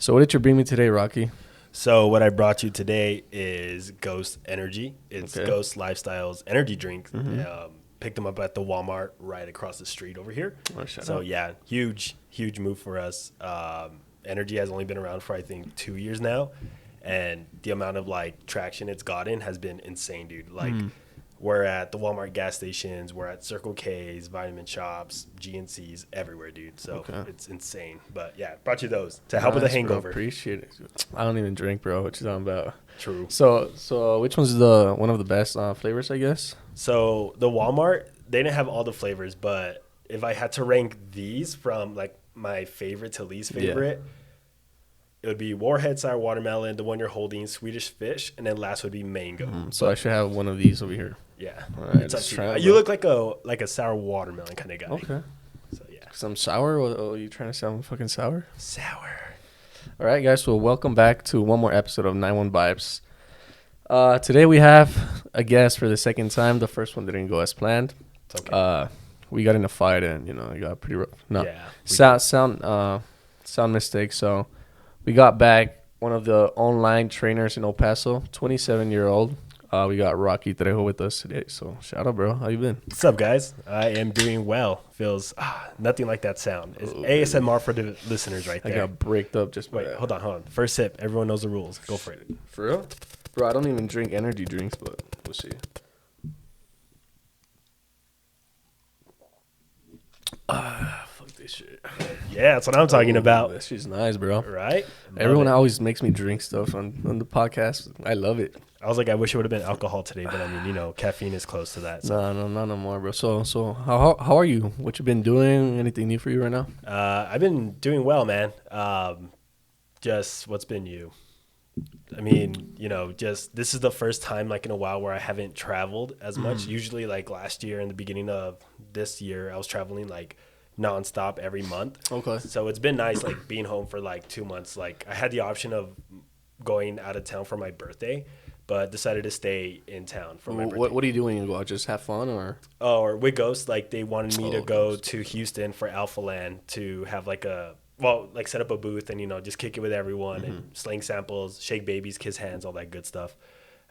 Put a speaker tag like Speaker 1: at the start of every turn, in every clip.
Speaker 1: So what did you bring me today, Rocky?
Speaker 2: So what I brought you today is Ghost Energy. It's
Speaker 1: Okay.
Speaker 2: Ghost Lifestyle's energy drink.
Speaker 1: Mhm.
Speaker 2: Picked them up at the Walmart right across the street over here.
Speaker 1: Oh, shut
Speaker 2: So
Speaker 1: up.
Speaker 2: yeah, huge move for us. Energy has only been around for I think 2 years now, and the amount of like traction it's gotten has been insane, dude. Like we're at the Walmart gas stations, we're at Circle K's, vitamin shops, GNC's, everywhere, dude. So
Speaker 1: Okay.
Speaker 2: it's insane. But yeah, brought you those to help with the
Speaker 1: Nice, bro.
Speaker 2: hangover.
Speaker 1: Appreciate it. I don't even drink, bro. What you talking about?
Speaker 2: True.
Speaker 1: So which one's the one of the best flavors, I guess?
Speaker 2: So the Walmart, they didn't have all the flavors, but if I had to rank these from like my favorite to least favorite, it would be Warhead Sour Watermelon, the one you're holding, Swedish Fish, and then last would be Mango.
Speaker 1: So I should have one of these over here.
Speaker 2: Yeah,
Speaker 1: All right,
Speaker 2: it's up
Speaker 1: let's
Speaker 2: to
Speaker 1: try
Speaker 2: you.
Speaker 1: it,
Speaker 2: You
Speaker 1: bro.
Speaker 2: look like a sour watermelon kind of guy.
Speaker 1: Okay.
Speaker 2: So yeah,
Speaker 1: Some sour? Or are you trying to sound fucking sour?
Speaker 2: sour.
Speaker 1: All right, guys. So welcome back to one more episode of 91 Vibes. Today we have a guest for the second time. The first one didn't go as planned.
Speaker 2: It's okay.
Speaker 1: We got in a fight and it got pretty rough. No,
Speaker 2: Yeah.
Speaker 1: sound mistake. So we got back one of the online trainers in El Paso, 27-year-old. We got Rocky Trejo with us today. So shout out, bro. How you been?
Speaker 2: What's up, guys? I am doing well. Feels nothing like that sound. It's ASMR for the listeners right
Speaker 1: I
Speaker 2: there.
Speaker 1: got bricked up just by
Speaker 2: Wait,
Speaker 1: that.
Speaker 2: hold on. First sip. Everyone knows the rules. Go for it.
Speaker 1: For real? Bro, I don't even drink energy drinks, but we'll see. Fuck this shit.
Speaker 2: Yeah, that's what I'm talking about.
Speaker 1: That shit's nice, bro.
Speaker 2: Right?
Speaker 1: Everyone
Speaker 2: Love it.
Speaker 1: always makes me drink stuff on the podcast. I love it.
Speaker 2: I was like, I wish it would have been alcohol today, but I mean, caffeine is close to that. So.
Speaker 1: No, not no more, bro. So how are you? What you been doing? Anything new for you right now?
Speaker 2: I've been doing well, man. Just what's been you? I mean, just this is the first time like in a while where I haven't traveled as much. Usually like last year and the beginning of this year, I was traveling like nonstop every month.
Speaker 1: Okay.
Speaker 2: So it's been nice like being home for like 2 months. Like I had the option of going out of town for my birthday, but decided to stay in town for my birthday.
Speaker 1: What are you doing? You go out just have fun or?
Speaker 2: Or with Ghost, like they wanted me to go
Speaker 1: Ghost.
Speaker 2: to Houston for Alpha Land to have like set up a booth and just kick it with everyone and sling samples, shake babies, kiss hands, all that good stuff.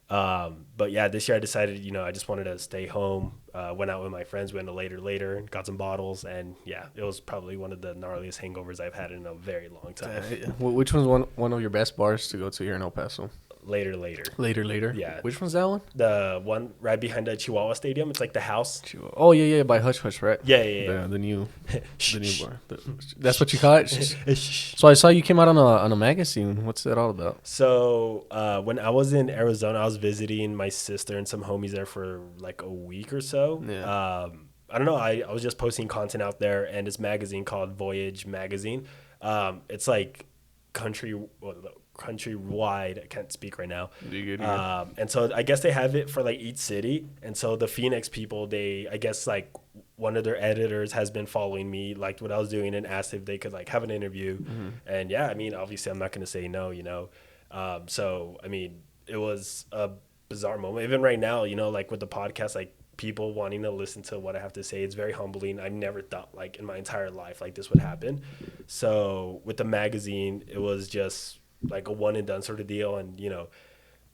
Speaker 2: But yeah, this year I decided I just wanted to stay home. Went out with my friends, went to later, got some bottles, and yeah, it was probably one of the gnarliest hangovers I've had in a very long time.
Speaker 1: Which one's one of your best bars to go to here in El Paso?
Speaker 2: Later.
Speaker 1: Later.
Speaker 2: Yeah.
Speaker 1: Which one's that one?
Speaker 2: The one right behind the Chihuahua Stadium. It's like the house.
Speaker 1: Oh yeah, by Hush Hush, right?
Speaker 2: Yeah.
Speaker 1: The new bar. That's what you call it. So I saw you came out on a magazine. What's that all about?
Speaker 2: So when I was in Arizona, I was visiting my sister and some homies there for like a week or so.
Speaker 1: Yeah.
Speaker 2: I don't know. I was just posting content out there, and this magazine called Voyage Magazine. It's like countrywide. I can't speak right now. And so I guess they have it for like each city. And so the Phoenix people, I guess like one of their editors has been following me, liked what I was doing, and asked if they could like have an interview. And yeah, I mean, obviously I'm not going to say no, So, I mean, it was a bizarre moment. Even right now, like with the podcast, like people wanting to listen to what I have to say, it's very humbling. I never thought like in my entire life like this would happen. So with the magazine, it was just like a one and done sort of deal. And,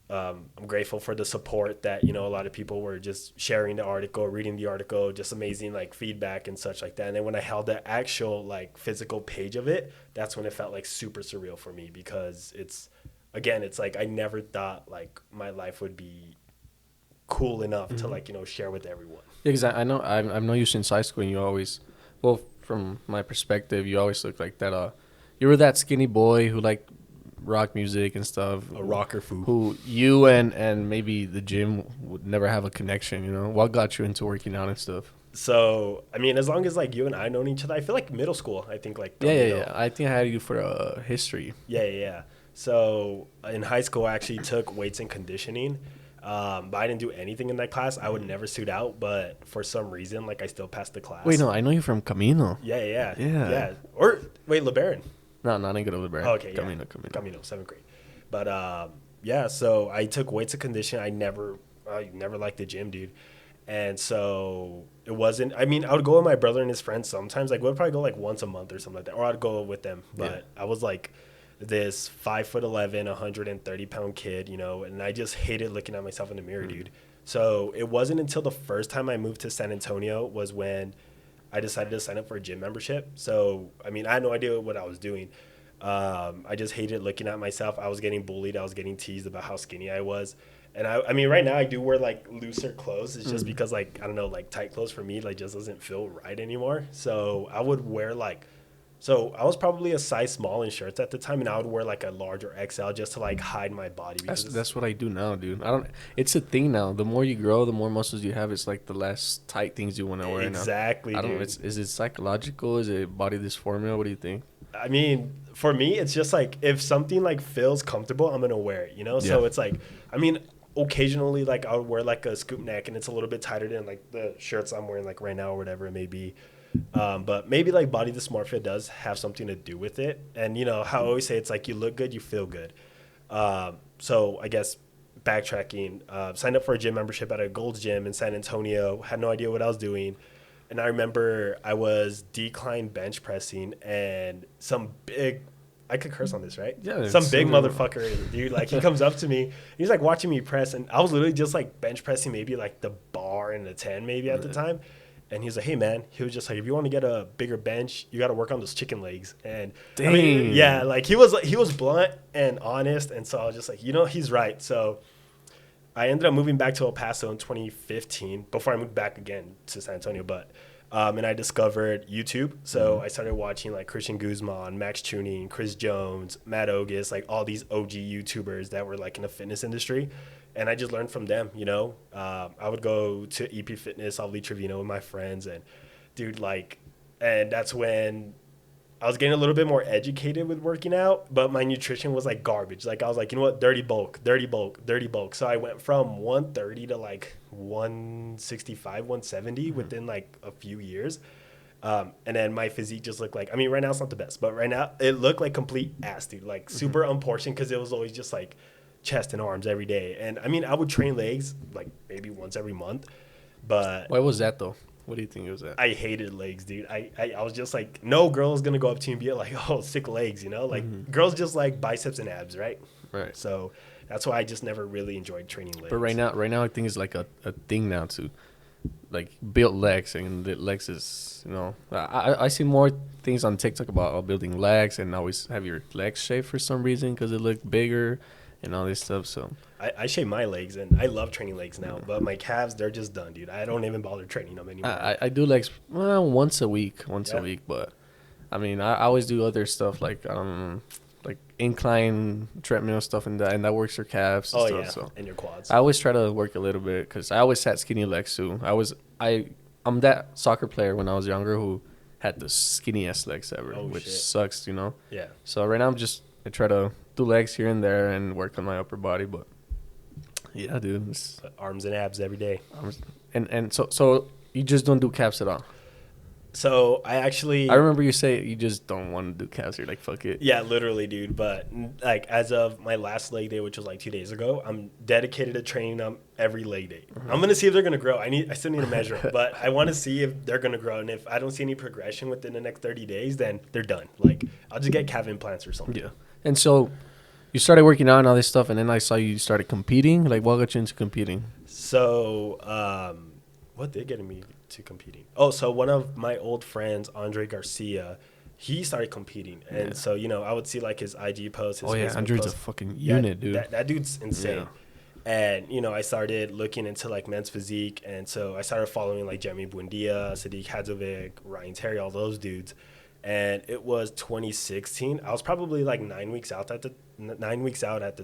Speaker 2: I'm grateful for the support that, a lot of people were just sharing the article, reading the article, just amazing like feedback and such like that. And then when I held the actual like physical page of it, that's when it felt like super surreal for me, because it's like I never thought like my life would be cool enough to like, share with everyone.
Speaker 1: Yeah, because I know I've known you since high school, and you always, well, from my perspective, you always look like that. You were that skinny boy who liked rock music and stuff.
Speaker 2: A rocker fool.
Speaker 1: Who you and maybe the gym would never have a connection. What got you into working out and stuff?
Speaker 2: So I mean, as long as like you and I known each other, I feel like middle school. I think like
Speaker 1: Yeah. I think I had you for history.
Speaker 2: Yeah. So in high school, I actually took weights and conditioning. But I didn't do anything in that class. I would never suit out, but for some reason, like I still passed the class.
Speaker 1: Wait, no, I know you from Camino.
Speaker 2: Yeah.
Speaker 1: Yeah.
Speaker 2: Or wait, LeBaron.
Speaker 1: No, I didn't go to LeBaron.
Speaker 2: Oh, okay,
Speaker 1: Camino.
Speaker 2: Camino, 7th grade. But yeah, so I took weights and conditioning. I never liked the gym, dude. And so it wasn't. I mean, I would go with my brother and his friends sometimes. Like, we'd probably go like once a month or something like that, or I'd go with them. But I was like this 5'11", 130-pound kid, and I just hated looking at myself in the mirror, dude. So it wasn't until the first time I moved to San Antonio was when I decided to sign up for a gym membership. So, I mean, I had no idea what I was doing. I just hated looking at myself. I was getting bullied. I was getting teased about how skinny I was. And I mean, right now I do wear like looser clothes. It's just because like, I don't know, like tight clothes for me, like just doesn't feel right anymore. So I would wear so I was probably a size small in shirts at the time, and I would wear like a large or XL just to like hide my body.
Speaker 1: That's what I do now, dude. It's a thing now. The more you grow, the more muscles you have. It's like the less tight things you want to wear now.
Speaker 2: Exactly, dude.
Speaker 1: Is it psychological? Is it body dysmorphia? What do you think?
Speaker 2: I mean, for me, it's just like if something like feels comfortable, I'm gonna wear it.
Speaker 1: Yeah.
Speaker 2: So it's like, I mean, occasionally like I would wear like a scoop neck, and it's a little bit tighter than like the shirts I'm wearing like right now or whatever it may be. But maybe like body dysmorphia does have something to do with it. And how I always say it's like you look good, you feel good. So I guess backtracking, signed up for a gym membership at a Gold's Gym in San Antonio. Had no idea what I was doing. And I remember I was decline bench pressing, and I could curse on this, right?
Speaker 1: Yeah.
Speaker 2: Some big motherfucker, dude. Like he comes up to me, he's like watching me press, and I was literally just like bench pressing maybe like the bar and the 10 maybe at the time. And he was like, hey, man, he was just like, if you want to get a bigger bench, you got to work on those chicken legs. And
Speaker 1: dang.
Speaker 2: I mean, yeah, like he was blunt and honest. And so I was just like, he's right. So I ended up moving back to El Paso in 2015 before I moved back again to San Antonio. But and I discovered YouTube. So I started watching like Christian Guzman, Max Tuning, Chris Jones, Matt Ogus, like all these OG YouTubers that were like in the fitness industry. And I just learned from them, I would go to EP Fitness, Ollie Trevino with my friends. And, dude, and that's when I was getting a little bit more educated with working out. But my nutrition was, like, garbage. Like, I was like, you know what, dirty bulk. So I went from 130 to, like, 165, 170 within, like, a few years. And then my physique just looked like, I mean, right now it's not the best. But right now it looked like complete ass, dude. Like, super unportioned because it was always just, like, chest and arms every day. And I mean, I would train legs like maybe once every month, but
Speaker 1: why was that though? What do you think it was that?
Speaker 2: I hated legs, dude. I was just like, no girl is gonna go up to you and be like, oh, sick legs, like girls just like biceps and abs, right? So that's why I just never really enjoyed training legs.
Speaker 1: But right now I think it's like a thing now to like build legs, and the legs is I see more things on TikTok about building legs, and always have your legs shaved for some reason because it look bigger and all this stuff. So
Speaker 2: I shave my legs, and I love training legs now, but my calves, they're just done, dude. I don't even bother training them anymore.
Speaker 1: I do legs once a week, but I mean I always do other stuff like incline treadmill stuff, and that works your calves and stuff. So
Speaker 2: and your quads.
Speaker 1: I always try to work a little bit because I always had skinny legs too. I'm that soccer player when I was younger who had the skinniest legs ever, which sucks,
Speaker 2: Yeah.
Speaker 1: So right now I try to do legs here and there and work on my upper body, but yeah, dude,
Speaker 2: arms and abs every day.
Speaker 1: And so you just don't do calves at all?
Speaker 2: So I
Speaker 1: remember you say you just don't want to do calves. You're like, fuck it.
Speaker 2: Yeah, literally, dude. But like as of my last leg day, which was like 2 days ago, I'm dedicated to training them every leg day. I'm gonna see if they're gonna grow. I still need to measure them, but I want to see if they're gonna grow. And if I don't see any progression within the next 30 days, then they're done. Like I'll just get calf implants or something.
Speaker 1: Yeah. And so you started working out and all this stuff, and then I saw you started competing. Like, what got you into competing?
Speaker 2: So, what did get me to competing? Oh, so one of my old friends, Andre Garcia, he started competing. And so, I would see like his IG posts, his Facebook
Speaker 1: Andre's
Speaker 2: posts.
Speaker 1: a fucking unit, dude.
Speaker 2: That dude's insane. Yeah. And, I started looking into like men's physique. And so I started following like Jeremy Buendia, Sadiq Hadzovic, Ryan Terry, all those dudes. And it was 2016. I was probably like 9 weeks out at the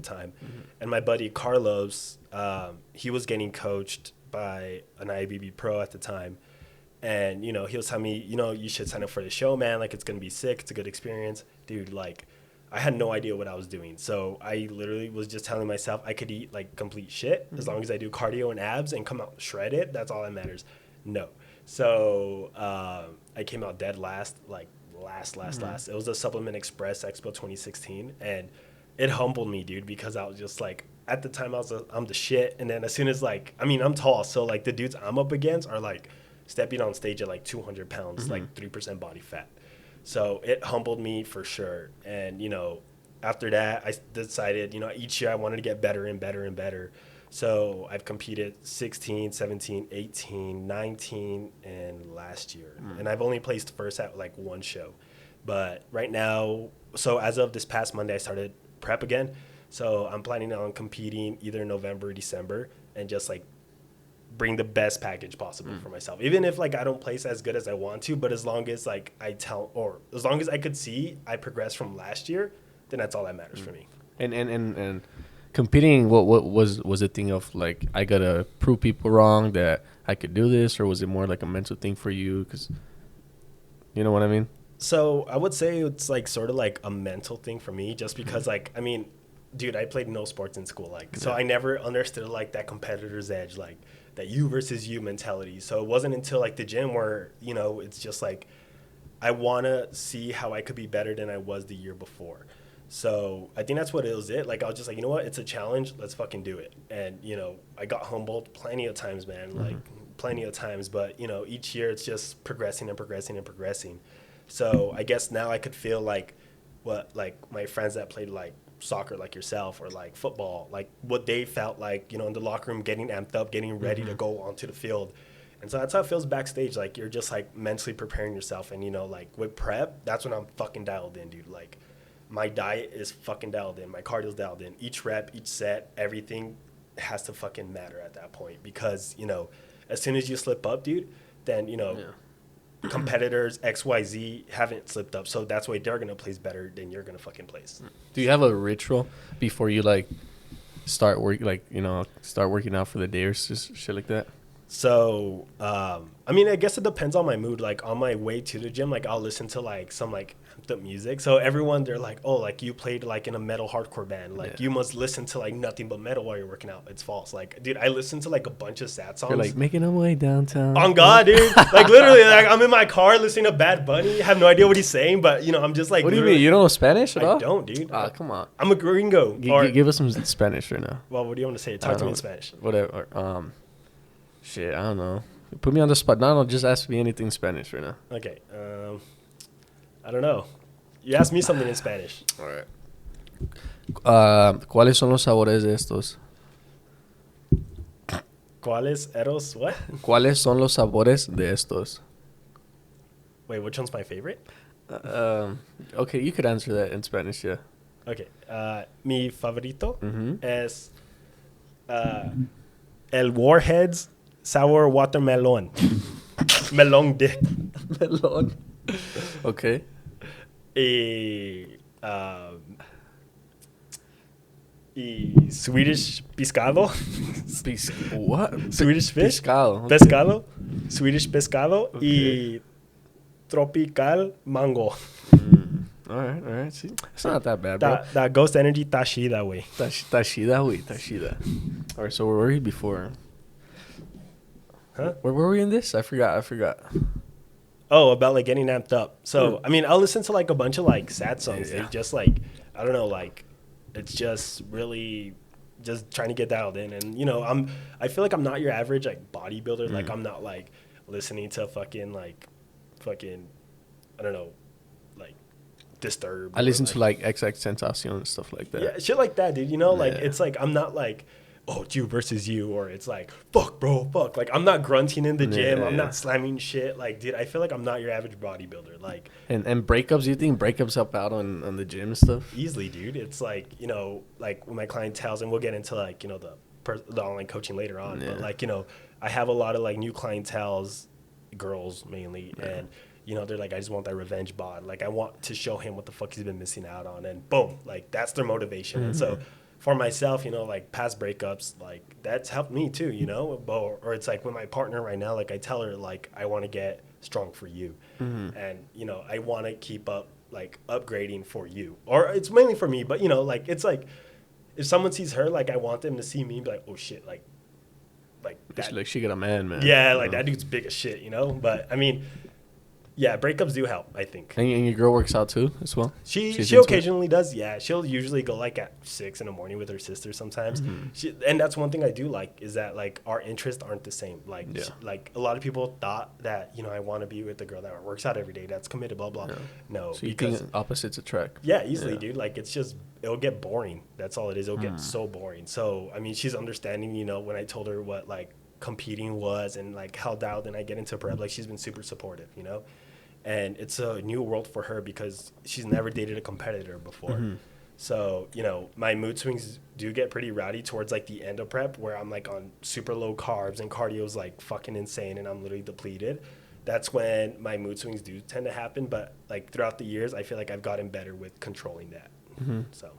Speaker 2: time. Mm-hmm. And my buddy Carlos, he was getting coached by an IBB pro at the time. And, he was telling me, you should sign up for the show, man. Like, it's going to be sick. It's a good experience. Dude, like, I had no idea what I was doing. So I literally was just telling myself I could eat, like, complete shit as long as I do cardio and abs and come out shredded. That's all that matters. No. So I came out dead last, like, last. It was a Supplement Express Expo 2016. And it humbled me, dude, because I was just, like, at the time I'm the shit. And then as soon as, like, I mean, I'm tall. So, like, the dudes I'm up against are, like, stepping on stage at like 200 pounds, like 3% body fat. So it humbled me for sure. And, after that, I decided, each year I wanted to get better and better and better. So I've competed 16, 17, 18, 19, and last year. And I've only placed first at like one show. But right now, so as of this past Monday, I started prep again. So I'm planning on competing either November or December and just like bring the best package possible for myself. Even if like I don't place as good as I want to, but as long as like as long as I could see I progressed from last year, then that's all that matters for me.
Speaker 1: And competing, what was the thing of like I gotta prove people wrong that I could do this, or was it more like a mental thing for you? Because you know what I mean.
Speaker 2: So I would say it's like sort of like a mental thing for me, just because like I mean, dude, I played no sports in school, like so I never understood like that competitor's edge, like that you versus you mentality. So it wasn't until like the gym where it's just like I want to see how I could be better than I was the year before. So I think that's what it was. Like I was just like, you know what, it's a challenge, let's fucking do it. And I got humbled plenty of times, man, like plenty of times. But each year it's just progressing and progressing and progressing. So I guess now I could feel like what like my friends that played like soccer like yourself or like football, like what they felt like, in the locker room, getting amped up, getting ready to go onto the field. And so that's how it feels backstage. Like you're just like mentally preparing yourself. And like with prep, that's when I'm fucking dialed in, dude. Like my diet is fucking dialed in. My cardio's dialed in. Each rep, each set, everything has to fucking matter at that point. Because, as soon as you slip up, dude, then, competitors XYZ haven't slipped up, so that's why they're gonna place better than you're gonna fucking place.
Speaker 1: Do you have a ritual before you like start working out for the day or just shit like that?
Speaker 2: So I mean, I guess it depends on my mood. Like on my way to the gym, like I'll listen to like some like amped up music. So everyone, they're like, oh, like you played like in a metal hardcore band, like you must listen to like nothing but metal while you're working out. It's false. Like, dude, I listen to like a bunch of sad songs.
Speaker 1: You're like making our way downtown.
Speaker 2: On God, dude. Like literally, like I'm in my car listening to Bad Bunny. I have no idea what he's saying, but I'm just like.
Speaker 1: What do you mean? You don't know Spanish at all?
Speaker 2: I don't, dude.
Speaker 1: Ah, come on.
Speaker 2: I'm a gringo.
Speaker 1: Give us some Spanish right now.
Speaker 2: Well, what do you want to say? Talk to me in Spanish.
Speaker 1: Whatever. Shit, I don't know. Put me on the spot. No, just ask me anything in Spanish right now.
Speaker 2: Okay. I don't know. You ask me something in Spanish.
Speaker 1: All right. ¿Cuáles son los sabores de estos?
Speaker 2: ¿Cuáles eros? What?
Speaker 1: ¿Cuáles son los sabores de estos?
Speaker 2: Wait, which one's my favorite?
Speaker 1: Okay, you could answer that in Spanish, yeah.
Speaker 2: Okay. Mi favorito es el Warheads Sour Watermelon. Melon dick.
Speaker 1: Melon. Okay.
Speaker 2: Y Swedish pescado.
Speaker 1: What?
Speaker 2: Swedish fish.
Speaker 1: Pescado.
Speaker 2: Okay. Pescado. Swedish pescado.
Speaker 1: Okay.
Speaker 2: Y tropical mango.
Speaker 1: All right. See, it's not that bad, bro.
Speaker 2: That Ghost Energy Tashida way.
Speaker 1: Tashida. All right, so where were we before?
Speaker 2: Huh?
Speaker 1: Where were we in this? I forgot.
Speaker 2: Oh, about like getting amped up. So, I mean, I'll listen to like a bunch of like sad songs. Yeah. They just like, I don't know, like it's just really just trying to get dialed in. And, I feel like I'm not your average like bodybuilder. Like I'm not like listening to fucking, I don't know, like Disturbed.
Speaker 1: I listen to like XX Tentacion and stuff like that.
Speaker 2: Yeah, shit like that, dude. Like it's like I'm not like, oh, it's you versus you, or it's like, fuck, bro, fuck. Like, I'm not grunting in the gym. I'm not slamming shit. Like, dude, I feel like I'm not your average bodybuilder. Like,
Speaker 1: and breakups, you think breakups help out on the gym and stuff?
Speaker 2: Easily, dude. It's like, like with my clientele, and we'll get into like, the online coaching later on. Yeah. But like, I have a lot of like new clientels, girls mainly, and they're like, I just want that revenge bod. Like, I want to show him what the fuck he's been missing out on, and boom, like that's their motivation. And so for myself, like past breakups, like that's helped me too, or it's like with my partner right now, like I tell her like, I want to get strong for you. And, I want to keep up, like upgrading for you, or it's mainly for me, but like, it's like if someone sees her, like I want them to see me and be like, oh shit, like that.
Speaker 1: Like she got a man.
Speaker 2: Yeah. Like that dude's big as shit, but I mean, Yeah, breakups do help, I think.
Speaker 1: And your girl works out too, as well.
Speaker 2: She occasionally does. Yeah, she'll usually go like at 6 a.m. with her sister sometimes. And that's one thing I do like is that like our interests aren't the same. Like like a lot of people thought that I want to be with a girl that works out every day, that's committed, blah blah. No,
Speaker 1: so because think opposites attract.
Speaker 2: Yeah, easily, dude. Like it'll get boring. That's all it is. It'll get so boring. So I mean, she's understanding. When I told her what like competing was and like how dialed in I get into prep, like she's been super supportive. And it's a new world for her because she's never dated a competitor before. So, my mood swings do get pretty rowdy towards like the end of prep where I'm like on super low carbs and cardio's like fucking insane and I'm literally depleted. That's when my mood swings do tend to happen. But like throughout the years, I feel like I've gotten better with controlling that. So,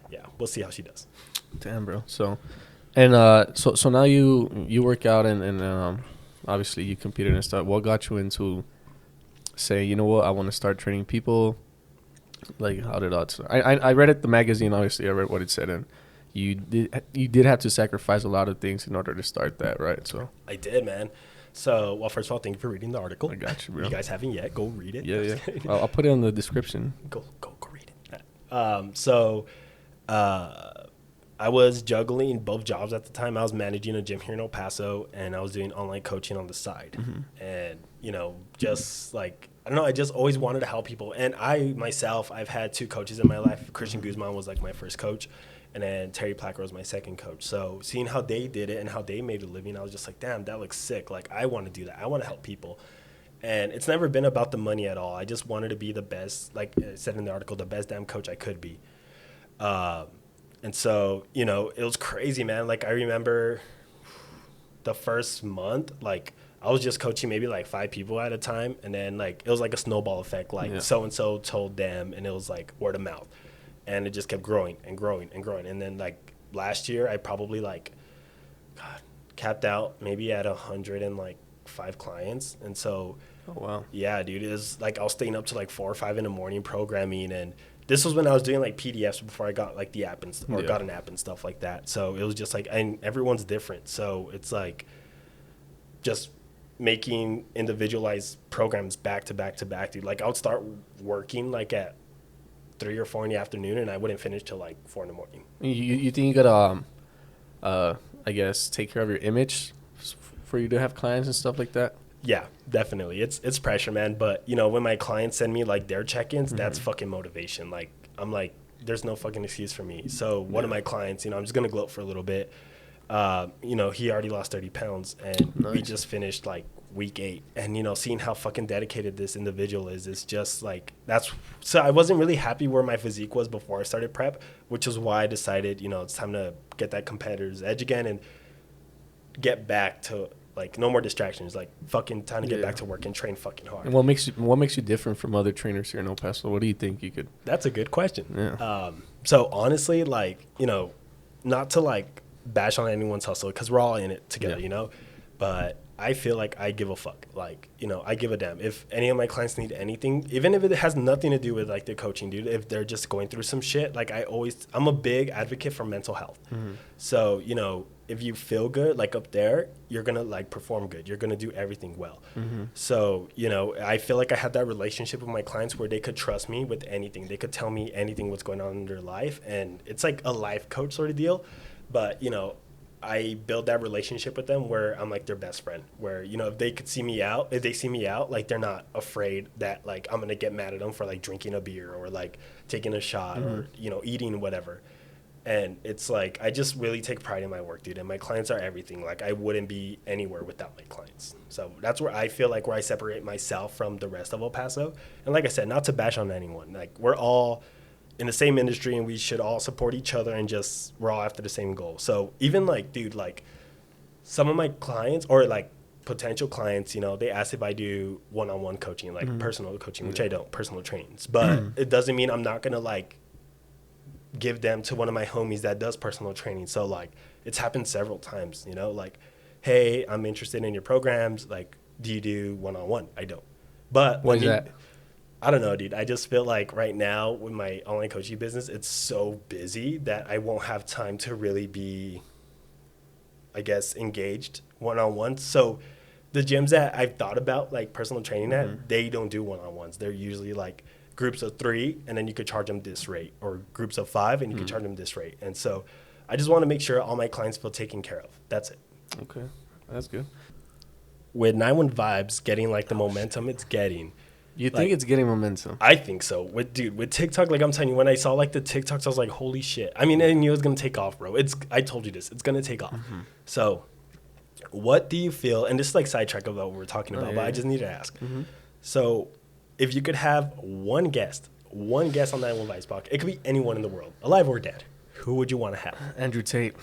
Speaker 2: yeah, we'll see how she does.
Speaker 1: Damn, bro. So, and so now you work out and obviously you competed and stuff. What got you into say, you know what, I want to start training people? Like, how did that? I read it, the magazine. Obviously, I read what it said, and you did have to sacrifice a lot of things in order to start that, right? So I
Speaker 2: did, man. So, well, first of all, thank you for reading the article.
Speaker 1: I got you, bro.
Speaker 2: If you guys haven't yet, go read it.
Speaker 1: Yeah. I'll put it in the description.
Speaker 2: Go read it. I was juggling both jobs at the time. I was managing a gym here in El Paso, and I was doing online coaching on the side. And, just like, I don't know, I just always wanted to help people. And I've had 2 coaches in my life. Christian Guzman was like my first coach, and then Terry Placker was my second coach. So seeing how they did it and how they made a living, I was just like, damn, that looks sick. Like, I want to do that. I want to help people. And it's never been about the money at all. I just wanted to be the best, like I said in the article, the best damn coach I could be. And so, it was crazy, man. Like, I remember the first month, like, I was just coaching maybe like 5 people at a time. And then, like, it was like a snowball effect. Like, so-and-so told them, and it was like word of mouth. And it just kept growing and growing and growing. And then, like, last year, I probably, like, capped out maybe at 105 clients. And so,
Speaker 1: oh, wow.
Speaker 2: Yeah, dude, it was like I was staying up to like 4 or 5 in the morning programming, and this was when I was doing like PDFs before I got like the app and got an app and stuff like that. So it was just like, and everyone's different. So it's like just making individualized programs back to back to back, dude. Like I would start working like at 3 or 4 in the afternoon, and I wouldn't finish till like 4 in the morning.
Speaker 1: You think you gotta, I guess, take care of your image for you to have clients and stuff like that?
Speaker 2: Yeah, definitely. It's pressure, man. But, when my clients send me, like, their check-ins, that's fucking motivation. Like, I'm like, there's no fucking excuse for me. So one of my clients, I'm just going to gloat for a little bit. He already lost 30 pounds, and we just finished, like, week 8. And, seeing how fucking dedicated this individual is just, like, so I wasn't really happy where my physique was before I started prep, which is why I decided, it's time to get that competitor's edge again and get back to – like, no more distractions. Like, fucking time to get back to work and train fucking hard.
Speaker 1: And what makes you different from other trainers here in El Paso? What do you think you could?
Speaker 2: That's a good question.
Speaker 1: Yeah.
Speaker 2: So honestly, like, not to like bash on anyone's hustle because we're all in it together, but I feel like I give a fuck. Like, I give a damn. If any of my clients need anything, even if it has nothing to do with like the coaching, dude, if they're just going through some shit, like I'm a big advocate for mental health. So, if you feel good, like up there, you're going to like perform good. You're going to do everything well. So, I feel like I have that relationship with my clients where they could trust me with anything. They could tell me anything what's going on in their life. And it's like a life coach sort of deal. But, I build that relationship with them where I'm like their best friend, where, if they see me out, like they're not afraid that like I'm going to get mad at them for like drinking a beer or like taking a shot or, eating whatever. And it's like, I just really take pride in my work, dude. And my clients are everything. Like, I wouldn't be anywhere without my clients. So that's where I feel like where I separate myself from the rest of El Paso. And like I said, not to bash on anyone. Like, we're all in the same industry and we should all support each other and just, we're all after the same goal. So even like, dude, like some of my clients or like potential clients, they ask if I do one-on-one coaching, like personal coaching, which I don't, personal trainings. But it doesn't mean I'm not going to like give them to one of my homies that does personal training. So like it's happened several times, like, hey, I'm interested in your programs. Like, do you do one-on-one? I don't. But
Speaker 1: why is that?
Speaker 2: I don't know, dude. I just feel like right now with my online coaching business, it's so busy that I won't have time to really be, I guess, engaged one-on-one. So the gyms that I've thought about, like personal training at, they don't do one-on-ones. They're usually like groups of 3, and then you could charge them this rate, or groups of 5, and you could charge them this rate. And so I just want to make sure all my clients feel taken care of. That's it.
Speaker 1: Okay, that's good.
Speaker 2: With 91 Vibes getting like the momentum it's getting.
Speaker 1: You think it's getting momentum?
Speaker 2: I think so. With TikTok, like I'm telling you, when I saw like the TikToks, I was like, holy shit. I mean, I knew it was going to take off, bro. I told you this. It's going to take off. So what do you feel, and this is like sidetrack about what we're talking about, but I just need to ask. So if you could have one guest on that 91 Vibes podcast, it could be anyone in the world, alive or dead, who would you want to have?
Speaker 1: Andrew Tate.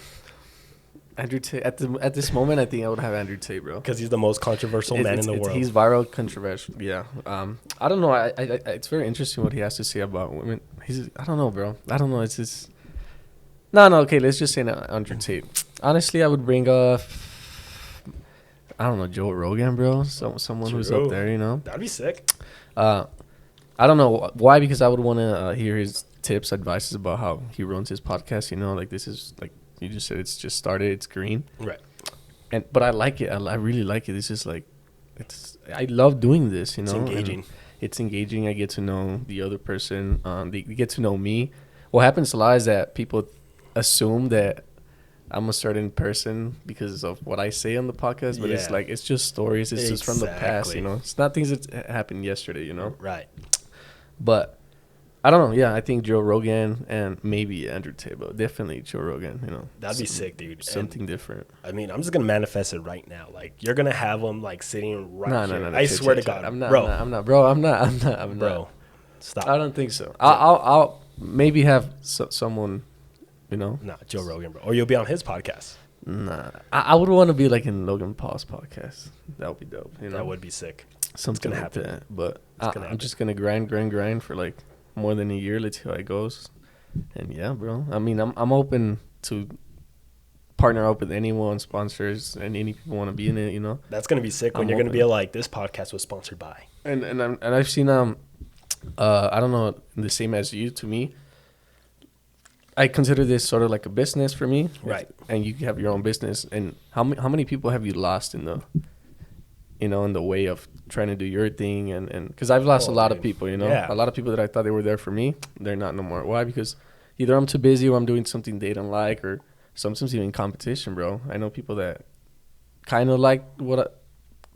Speaker 1: At this moment, I think I would have Andrew Tate, bro.
Speaker 2: Because he's the most controversial man in the world.
Speaker 1: He's viral, controversial. Yeah. I don't know. It's very interesting what he has to say about women. I don't know, bro. I don't know. It's just. No. Okay, let's just say Andrew Tate. Honestly, I would bring up. I don't know, Joe Rogan, bro. Someone who's up there, you know.
Speaker 2: That'd be sick.
Speaker 1: I don't know why, because I would want to hear his tips, advices about how he runs his podcast. You know, like this is like. You just said it's just started. It's green,
Speaker 2: right?
Speaker 1: But I like it. I really like it. This is like, I love doing this. You know,
Speaker 2: it's engaging.
Speaker 1: It's engaging. I get to know the other person. They get to know me. What happens a lot is that people assume that I'm a certain person because of what I say on the podcast. But it's like it's just stories. It's just from the past. You know, it's not things that happened yesterday. You know,
Speaker 2: right?
Speaker 1: But. I don't know. Yeah, I think Joe Rogan and maybe Andrew Tate, but definitely Joe Rogan. You know,
Speaker 2: that'd be sick, dude.
Speaker 1: Something different.
Speaker 2: I mean, I'm just gonna manifest it right now. Like you're gonna have him like sitting right here.
Speaker 1: No.
Speaker 2: I swear to God,
Speaker 1: I'm not,
Speaker 2: bro.
Speaker 1: I'm not, bro. I'm not.
Speaker 2: Bro, stop.
Speaker 1: I don't think so. I'll maybe have someone, you know.
Speaker 2: Nah, Joe Rogan, bro. Or you'll be on his podcast.
Speaker 1: Nah, I would want to be like in Logan Paul's podcast. That would be dope. You know,
Speaker 2: that would be sick.
Speaker 1: Something like that. But I'm just gonna grind for like. More than a year. Let's see how it goes. And yeah, bro. I mean, I'm open to partner up with anyone, sponsors, and any people want to be in it. You know,
Speaker 2: that's gonna be sick when you're gonna be like, this podcast was sponsored by.
Speaker 1: And I've seen I don't know, the same as you. To me, I consider this sort of like a business for me,
Speaker 2: right?
Speaker 1: And you have your own business. And how many people have you lost in the, you know, in the way of trying to do your thing, and because I've lost a lot of people, you know, a lot of people that I thought they were there for me, they're not no more. Why? Because either I'm too busy or I'm doing something they don't like, or sometimes even competition, bro. I know people that kind of like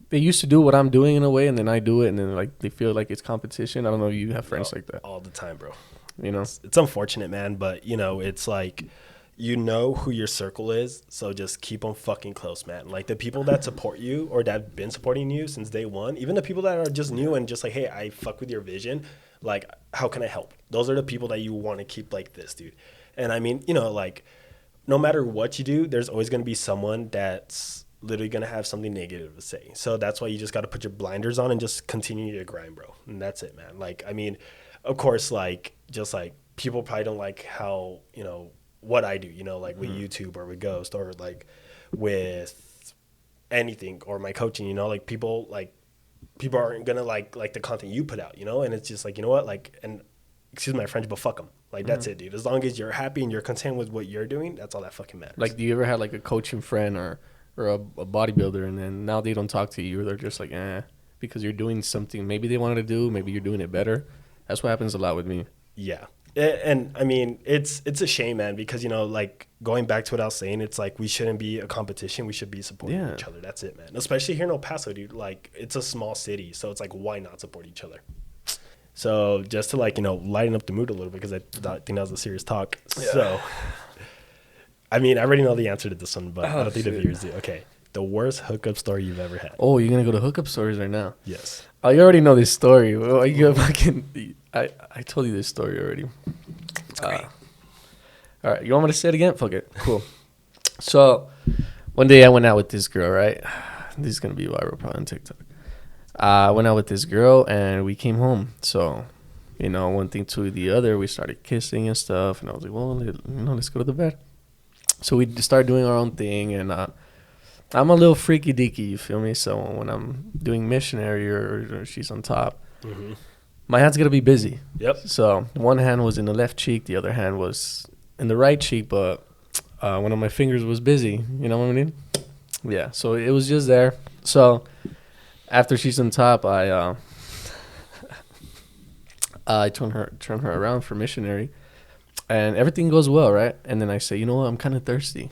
Speaker 1: they used to do what I'm doing in a way, and then I do it, and then like they feel like it's competition. I don't know if you have friends like that.
Speaker 2: All the time, bro.
Speaker 1: You know,
Speaker 2: it's unfortunate, man, but you know, it's like. You know who your circle is, so just keep them fucking close, man. Like the people that support you or that have been supporting you since day one, even the people that are just new and just like, hey, I fuck with your vision. Like, how can I help? Those are the people that you want to keep like this, dude. And I mean, you know, like no matter what you do, there's always going to be someone that's literally going to have something negative to say. So that's why you just got to put your blinders on and just continue to grind, bro. And that's it, man. Like, I mean, of course, like just like people probably don't like how, you know, what I do, you know, like with YouTube or with Ghost or like with anything or my coaching, you know, like people aren't gonna like the content you put out, you know, and it's just like, you know what, like, and excuse my French, but fuck them. Like that's it, dude. As long as you're happy and you're content with what you're doing, that's all that fucking matters.
Speaker 1: Like, do you ever have like a coaching friend or a bodybuilder, and then now they don't talk to you, or they're just like, because you're doing something maybe they wanted to do, maybe you're doing it better? That's what happens a lot with me.
Speaker 2: Yeah. And I mean, it's a shame, man, because, you know, like going back to what I was saying, it's like we shouldn't be a competition. We should be supporting each other. That's it, man. Especially here in El Paso, dude. Like, it's a small city. So it's like, why not support each other? So just to like, you know, lighten up the mood a little bit, because I think that was a serious talk. Yeah. So, I mean, I already know the answer to this one, but I don't think the viewers do. Okay. The worst hookup story you've ever had.
Speaker 1: Oh, you're going to go to hookup stories right now?
Speaker 2: Yes.
Speaker 1: Oh, you already know this story. Well, I told you this story already.
Speaker 2: It's great.
Speaker 1: All right. You want me to say it again? Fuck it. Cool. So, one day I went out with this girl, right? This is going to be viral probably on TikTok. I went out with this girl, and we came home. So, you know, one thing to the other, we started kissing and stuff. And I was like, well, let's go to the bed. So, we started doing our own thing, and I'm a little freaky deaky, you feel me? So when I'm doing missionary or she's on top, my hand's going to be busy.
Speaker 2: Yep.
Speaker 1: So one hand was in the left cheek, the other hand was in the right cheek, but one of my fingers was busy. You know what I mean? Yeah, so it was just there. So after she's on top, I turn her around for missionary, and everything goes well, right? And then I say, you know what, I'm kind of thirsty.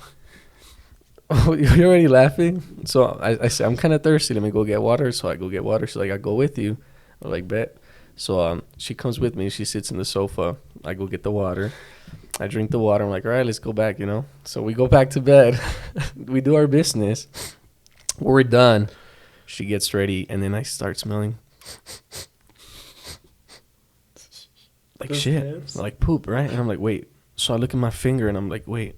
Speaker 1: You're already laughing. So I say, I'm kind of thirsty. Let me go get water. So I go get water. She's like, I go with you. I'm like, bet. So she comes with me. She sits in the sofa. I go get the water. I drink the water. I'm like, all right, let's go back, you know. So we go back to bed. We do our business. We're done. She gets ready, and then I start smelling like shit,
Speaker 2: Pants?
Speaker 1: like poop, right? And I'm like, wait. So I look at my finger, and I'm like, wait.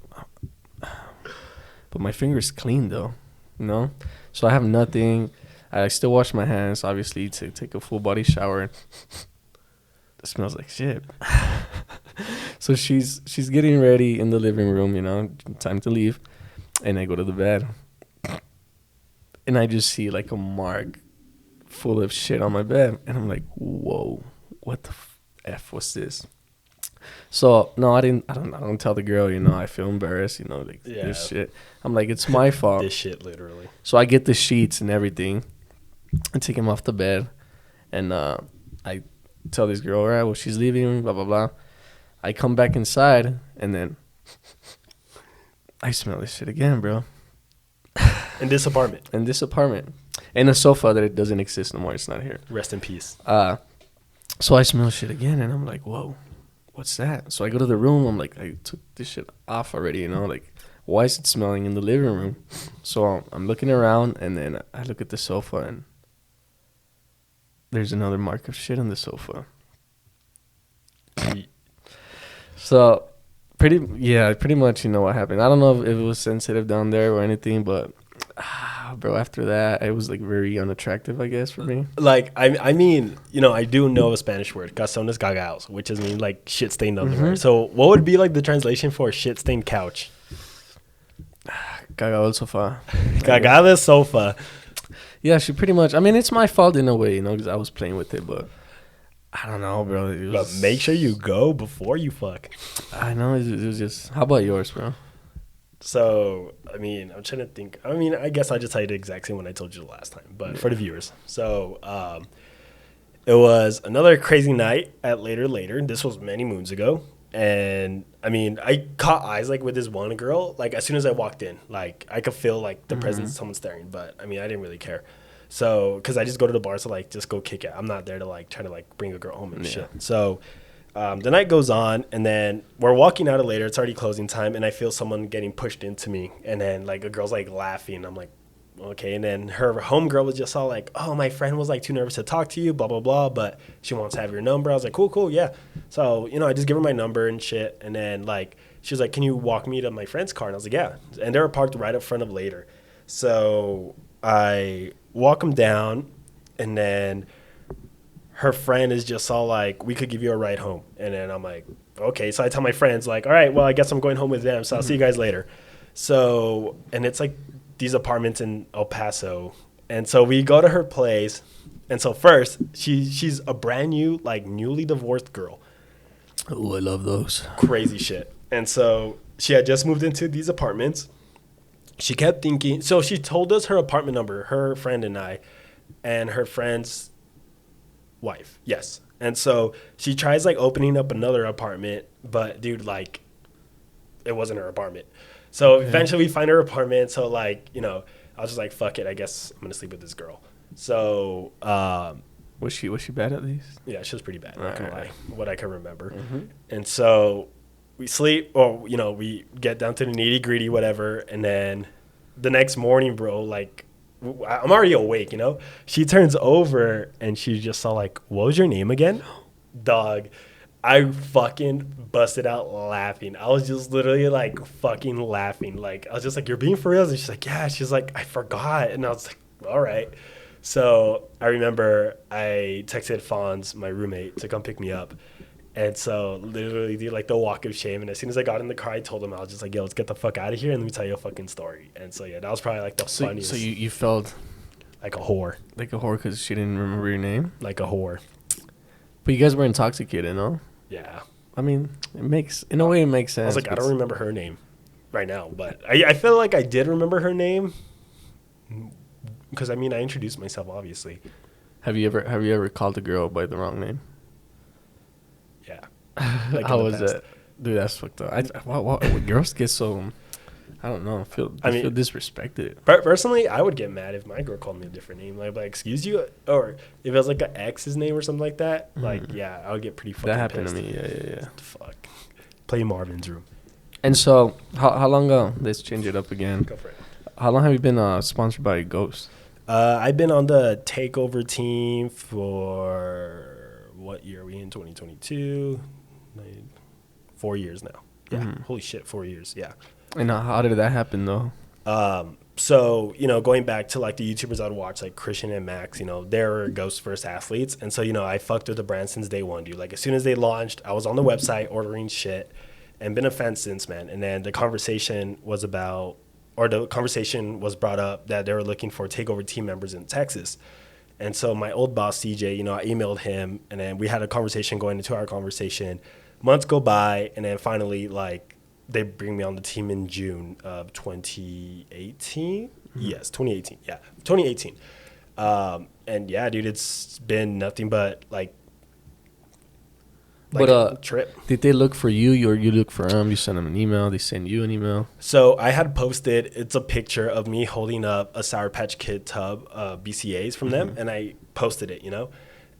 Speaker 1: But my finger's clean, though, you know? So I have nothing. I still wash my hands, obviously, to take a full body shower. It smells like shit. So she's getting ready in the living room, you know, time to leave. And I go to the bed. And I just see like a mark full of shit on my bed. And I'm like, whoa, what the F was this? So no, I don't tell the girl, you know, I feel embarrassed, you know, like this shit. I'm like, it's my fault.
Speaker 2: This shit, literally.
Speaker 1: So I get the sheets and everything and take him off the bed. And I tell this girl, all right, well, she's leaving, blah, blah, blah. I come back inside, and then I smell this shit again, bro.
Speaker 2: In this apartment.
Speaker 1: In a sofa that it doesn't exist no more. It's not here.
Speaker 2: Rest in peace.
Speaker 1: So I smell shit again, and I'm like, whoa, what's that? So I go to the room. I'm like, I took this shit off already, you know? Like, why is it smelling in the living room? So I'm looking around, and then I look at the sofa, and there's another mark of shit on the sofa. So pretty much, you know what happened. I don't know if it was sensitive down there or anything, but bro, after that, it was like very unattractive, I guess, for me.
Speaker 2: Like, I mean, you know, I do know a Spanish word, calzones cagados, which is mean like shit stained underwear. So what would be like the translation for shit stained couch?
Speaker 1: Cagado el sofá.
Speaker 2: Cagada sofa.
Speaker 1: Yeah, she pretty much. I mean, it's my fault in a way, you know, because I was playing with it, but I don't know, bro.
Speaker 2: But make sure you go before you fuck.
Speaker 1: I know. It was just. How about yours, bro?
Speaker 2: So, I mean, I'm trying to think. I mean, I guess I just tell you the exact same one I told you the last time, but for the viewers. So, it was another crazy night at Later. This was many moons ago. And, I mean, I caught eyes, like, with this one girl. Like, as soon as I walked in, like, I could feel, like, the presence of someone staring. But, I mean, I didn't really care. So, because I just go to the bar to, like, just go kick it. I'm not there to, like, try to, like, bring a girl home and shit. So, the night goes on, and then we're walking out of Later. It's already closing time, and I feel someone getting pushed into me. And then, like, a girl's, like, laughing. I'm like, okay. And then her homegirl was just all like, oh, my friend was, like, too nervous to talk to you, blah, blah, blah. But she wants to have your number. I was like, cool, yeah. So, you know, I just give her my number and shit. And then, like, she was like, can you walk me to my friend's car? And I was like, yeah. And they were parked right up front of Later. So I walk them down, and then her friend is just all like, we could give you a ride home. And then I'm like, okay. So I tell my friends, like, all right, well, I guess I'm going home with them, so I'll see you guys later. So, and it's like these apartments in El Paso. And so we go to her place. And so first, she's a brand new, like, newly divorced girl.
Speaker 1: Oh, I love those.
Speaker 2: Crazy shit. And so she had just moved into these apartments. She kept thinking, so she told us her apartment number, her friend and I, and her friend's wife. Yes. And so she tries, like, opening up another apartment, but dude, like, it wasn't her apartment. So eventually we find her apartment. So, like, you know, I was just like, fuck it, I guess I'm gonna sleep with this girl. So
Speaker 1: was she bad at least?
Speaker 2: Yeah, she was pretty bad, not gonna lie, what I can remember. And so we sleep, or, you know, we get down to the nitty gritty, whatever. And then the next morning, bro, like, I'm already awake, you know? She turns over and she just saw, like, what was your name again? Dog. I fucking busted out laughing. I was just literally, like, fucking laughing. Like, I was just like, you're being for real? And she's like, yeah. She's like, I forgot. And I was like, all right. So I remember I texted Fonz, my roommate, to come pick me up. And so literally did, like, the walk of shame. And as soon as I got in the car, I told him, I was just like, yo, let's get the fuck out of here and let me tell you a fucking story. And so, yeah, that was probably, like, the funniest.
Speaker 1: So you felt
Speaker 2: like a whore.
Speaker 1: Like a whore because she didn't remember your name?
Speaker 2: Like a whore.
Speaker 1: But you guys were intoxicated, no?
Speaker 2: Yeah.
Speaker 1: I mean, in a way, it makes sense.
Speaker 2: I was like, I don't remember her name right now. But I feel like I did remember her name. Because I mean, I introduced myself, obviously.
Speaker 1: Have you ever called a girl by the wrong name?
Speaker 2: Yeah.
Speaker 1: Like how was that? Dude, that's fucked up. Girls get so, I don't know, feel disrespected.
Speaker 2: Personally, I would get mad if my girl called me a different name. Like, excuse you? Or if it was like an ex's name or something like that. Like, yeah, I would get pretty fucking pissed.
Speaker 1: That happened to me, yeah.
Speaker 2: Fuck. Play Marvin's Room.
Speaker 1: And so, how long ago? Let's change it up again.
Speaker 2: Go for it.
Speaker 1: How long have you been sponsored by Ghost?
Speaker 2: I've been on the takeover team for, what year are we in? 2022? 4 years now. Yeah. Mm-hmm. Holy shit, 4 years. Yeah.
Speaker 1: And how did that happen, though?
Speaker 2: So, going back to, like, the YouTubers I'd watch, like Christian and Max, they're Ghost first athletes. And so, I fucked with the brand since day one, dude. Like, as soon as they launched, I was on the website ordering shit and been a fan since, man. And then the conversation was brought up that they were looking for takeover team members in Texas. And so my old boss, CJ, I emailed him, and then we had a conversation going into our conversation. Months go by, and then finally, like, they bring me on the team in June of 2018. Mm-hmm. Yes, 2018. Yeah, 2018. And yeah, dude, it's been nothing but like a trip.
Speaker 1: Did they look for you or you look for them? You send them an email. They send you an email.
Speaker 2: So I had posted. It's a picture of me holding up a Sour Patch Kid tub BCAs from them, and I posted it.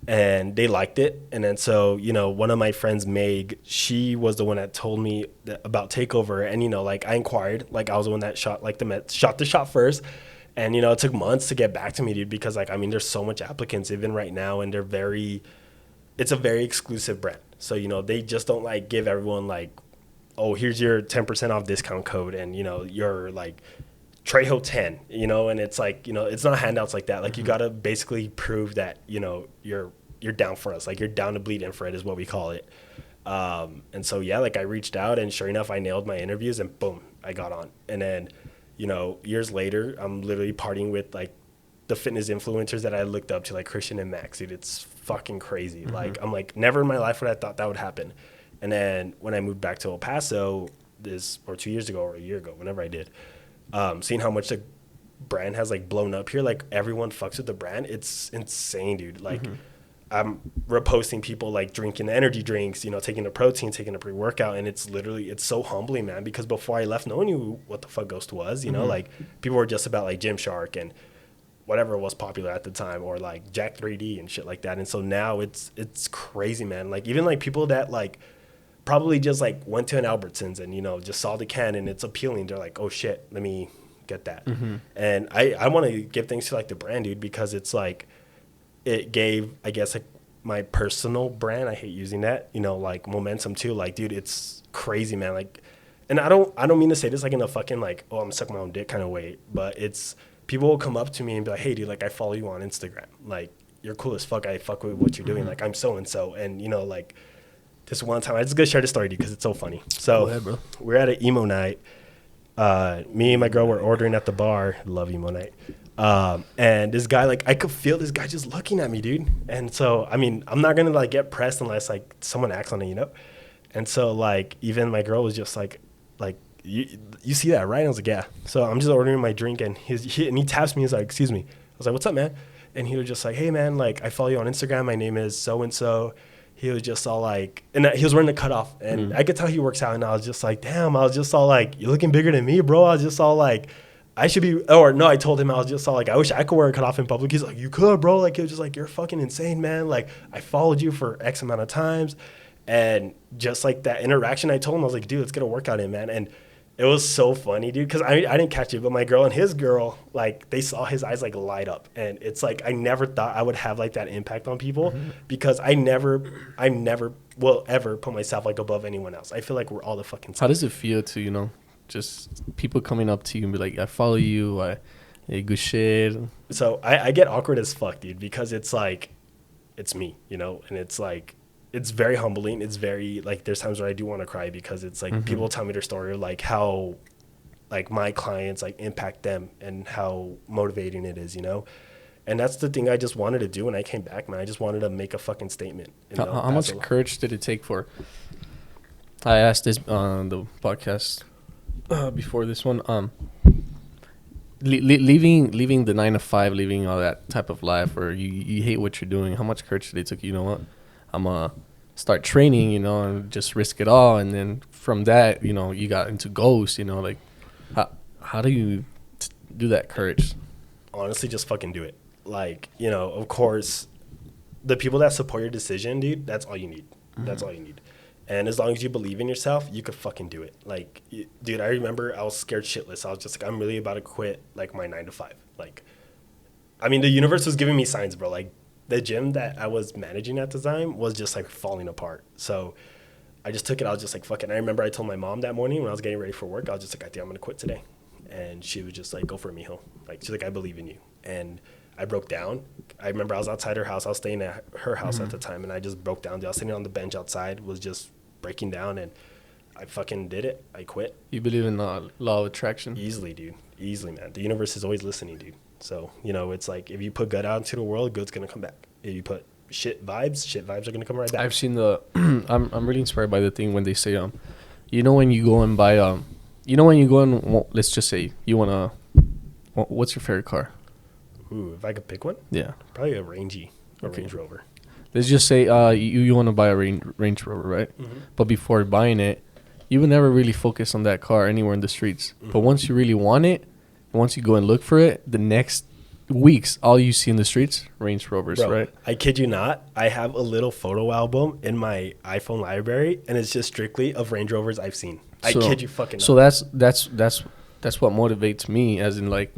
Speaker 2: And they liked it. And then so, one of my friends, Meg, she was the one that told me about Takeover. And, like, I inquired. Like, I was the one that shot the shot first. And, it took months to get back to me, dude, because, like, I mean, there's so much applicants even right now. And it's a very exclusive brand. So, they just don't, like, give everyone, like, oh, here's your 10% off discount code. And, you're, like, Trejo 10, and it's like, it's not handouts like that. Like, you got to basically prove that, you're down for us. Like, you're down to bleed in for it is what we call it. And so, yeah, like, I reached out, and sure enough, I nailed my interviews, and boom, I got on. And then, years later, I'm literally partying with, like, the fitness influencers that I looked up to, like Christian and Max, dude. It's fucking crazy. Mm-hmm. Like, I'm like, never in my life would I thought that would happen. And then when I moved back to El Paso 2 years ago or a year ago, whenever I did, seeing how much the brand has, like, blown up here, like, everyone fucks with the brand. It's insane, dude. Like, I'm reposting people, like, drinking energy drinks, taking a protein, taking a pre-workout, and it's so humbling, man, because before I left, no one knew what the fuck Ghost was, like, people were just about, like, Gymshark and whatever was popular at the time, or, like, Jack 3D and shit like that. And so now it's crazy, man. Like, even, like, people that, like, probably just, like, went to an Albertsons and, just saw the can and it's appealing. They're like, oh, shit, let me get that. Mm-hmm. And I want to give thanks to, like, the brand, dude, because it's, like, it gave, I guess, like, my personal brand, I hate using that, like, momentum, too. Like, dude, it's crazy, man. Like, and I don't mean to say this, like, in a fucking, like, oh, I'm sucking my own dick kind of way, but it's, people will come up to me and be like, hey, dude, like, I follow you on Instagram. Like, you're cool as fuck. I fuck with what you're doing. Like, I'm so-and-so. And, like, this one time, I just gonna share the story, dude, because it's so funny. So,
Speaker 1: ahead, bro.
Speaker 2: We're at an emo night. Me and my girl were ordering at the bar. Love emo night. And this guy, like, I could feel this guy just looking at me, dude. And so, I mean, I'm not gonna, like, get pressed unless, like, someone acts on it, And so, like, even my girl was just like, you see that, right? And I was like, yeah. So I'm just ordering my drink, and he taps me. He's like, excuse me. I was like, what's up, man? And he was just like, hey, man, like, I follow you on Instagram. My name is so-and-so. He was just all like, and he was wearing the cutoff, and I could tell he works out. And I was just like, damn, I was just all like, you're looking bigger than me, bro. I was just all like, I should be, or no, I told him, I was just all like, I wish I could wear a cutoff in public. He's like, you could, bro. Like, he was just like, you're fucking insane, man. Like, I followed you for X amount of times. And just like that interaction, I told him, I was like, dude, let's get a workout in, man. And it was so funny, dude, because I didn't catch it, but my girl and his girl, like, they saw his eyes, like, light up. And it's like, I never thought I would have, like, that impact on people, because I never will ever put myself, like, above anyone else. I feel like we're all the fucking same.
Speaker 1: How does it feel to, just people coming up to you and be like, I follow you, good shit?
Speaker 2: So I get awkward as fuck, dude, because it's like, it's me, and it's like, it's very humbling. It's very, like, there's times where I do want to cry, because it's like, people tell me their story, like, how, like, my clients, like, impact them and how motivating it is, And that's the thing I just wanted to do when I came back, man. I just wanted to make a fucking statement.
Speaker 1: How much courage did it take for, I asked this on the podcast before this one, leaving the 9 to 5, leaving all that type of life, or you hate what you're doing. How much courage did it took? You know what? I'm gonna start training, you know, and just risk it all. And then from that, you know, you got into ghosts, you know, like how do you do that courage?
Speaker 2: Honestly, just fucking do it. Like, you know, of course, the people that support your decision, dude, that's all you need. That's all you need. And as long as you believe in yourself, you could fucking do it. Like, dude, I remember I was scared shitless. I was just like, I'm really about to quit, like, my 9 to 5. Like, I mean, the universe was giving me signs, bro. Like, the gym that I was managing at the time was just, like, falling apart. So I just took it. I was just like, fuck it. And I remember I told my mom that morning when I was getting ready for work, I was just like, I think I'm going to quit today. And she was just like, go for it, mijo. Like, she's like, I believe in you. And I broke down. I remember I was outside her house. I was staying at her house at the time, and I just broke down. I was sitting on the bench outside, was just breaking down, and I fucking did it. I quit.
Speaker 1: You believe in the law of attraction?
Speaker 2: Easily, dude. Easily, man. The universe is always listening, dude. So, you know, it's like if you put good out into the world, good's going to come back. If you put shit vibes are going to come right back.
Speaker 1: I've seen I'm really inspired by the thing when they say, you know, when you go and buy, you know, when you go and, well, let's just say you want to, what's your favorite car?
Speaker 2: Ooh, if I could pick one?
Speaker 1: Yeah.
Speaker 2: Probably a Range Rover.
Speaker 1: Let's just say you want to buy a Range Rover, right?
Speaker 2: Mm-hmm.
Speaker 1: But before buying it, you would never really focus on that car anywhere in the streets. Mm-hmm. But once you really want it, once you go and look for it, the next weeks, all you see in the streets, Range Rovers, bro, right?
Speaker 2: I kid you not. I have a little photo album in my iPhone library, and it's just strictly of Range Rovers I've seen. I kid you fucking not.
Speaker 1: So that's what motivates me, as in, like,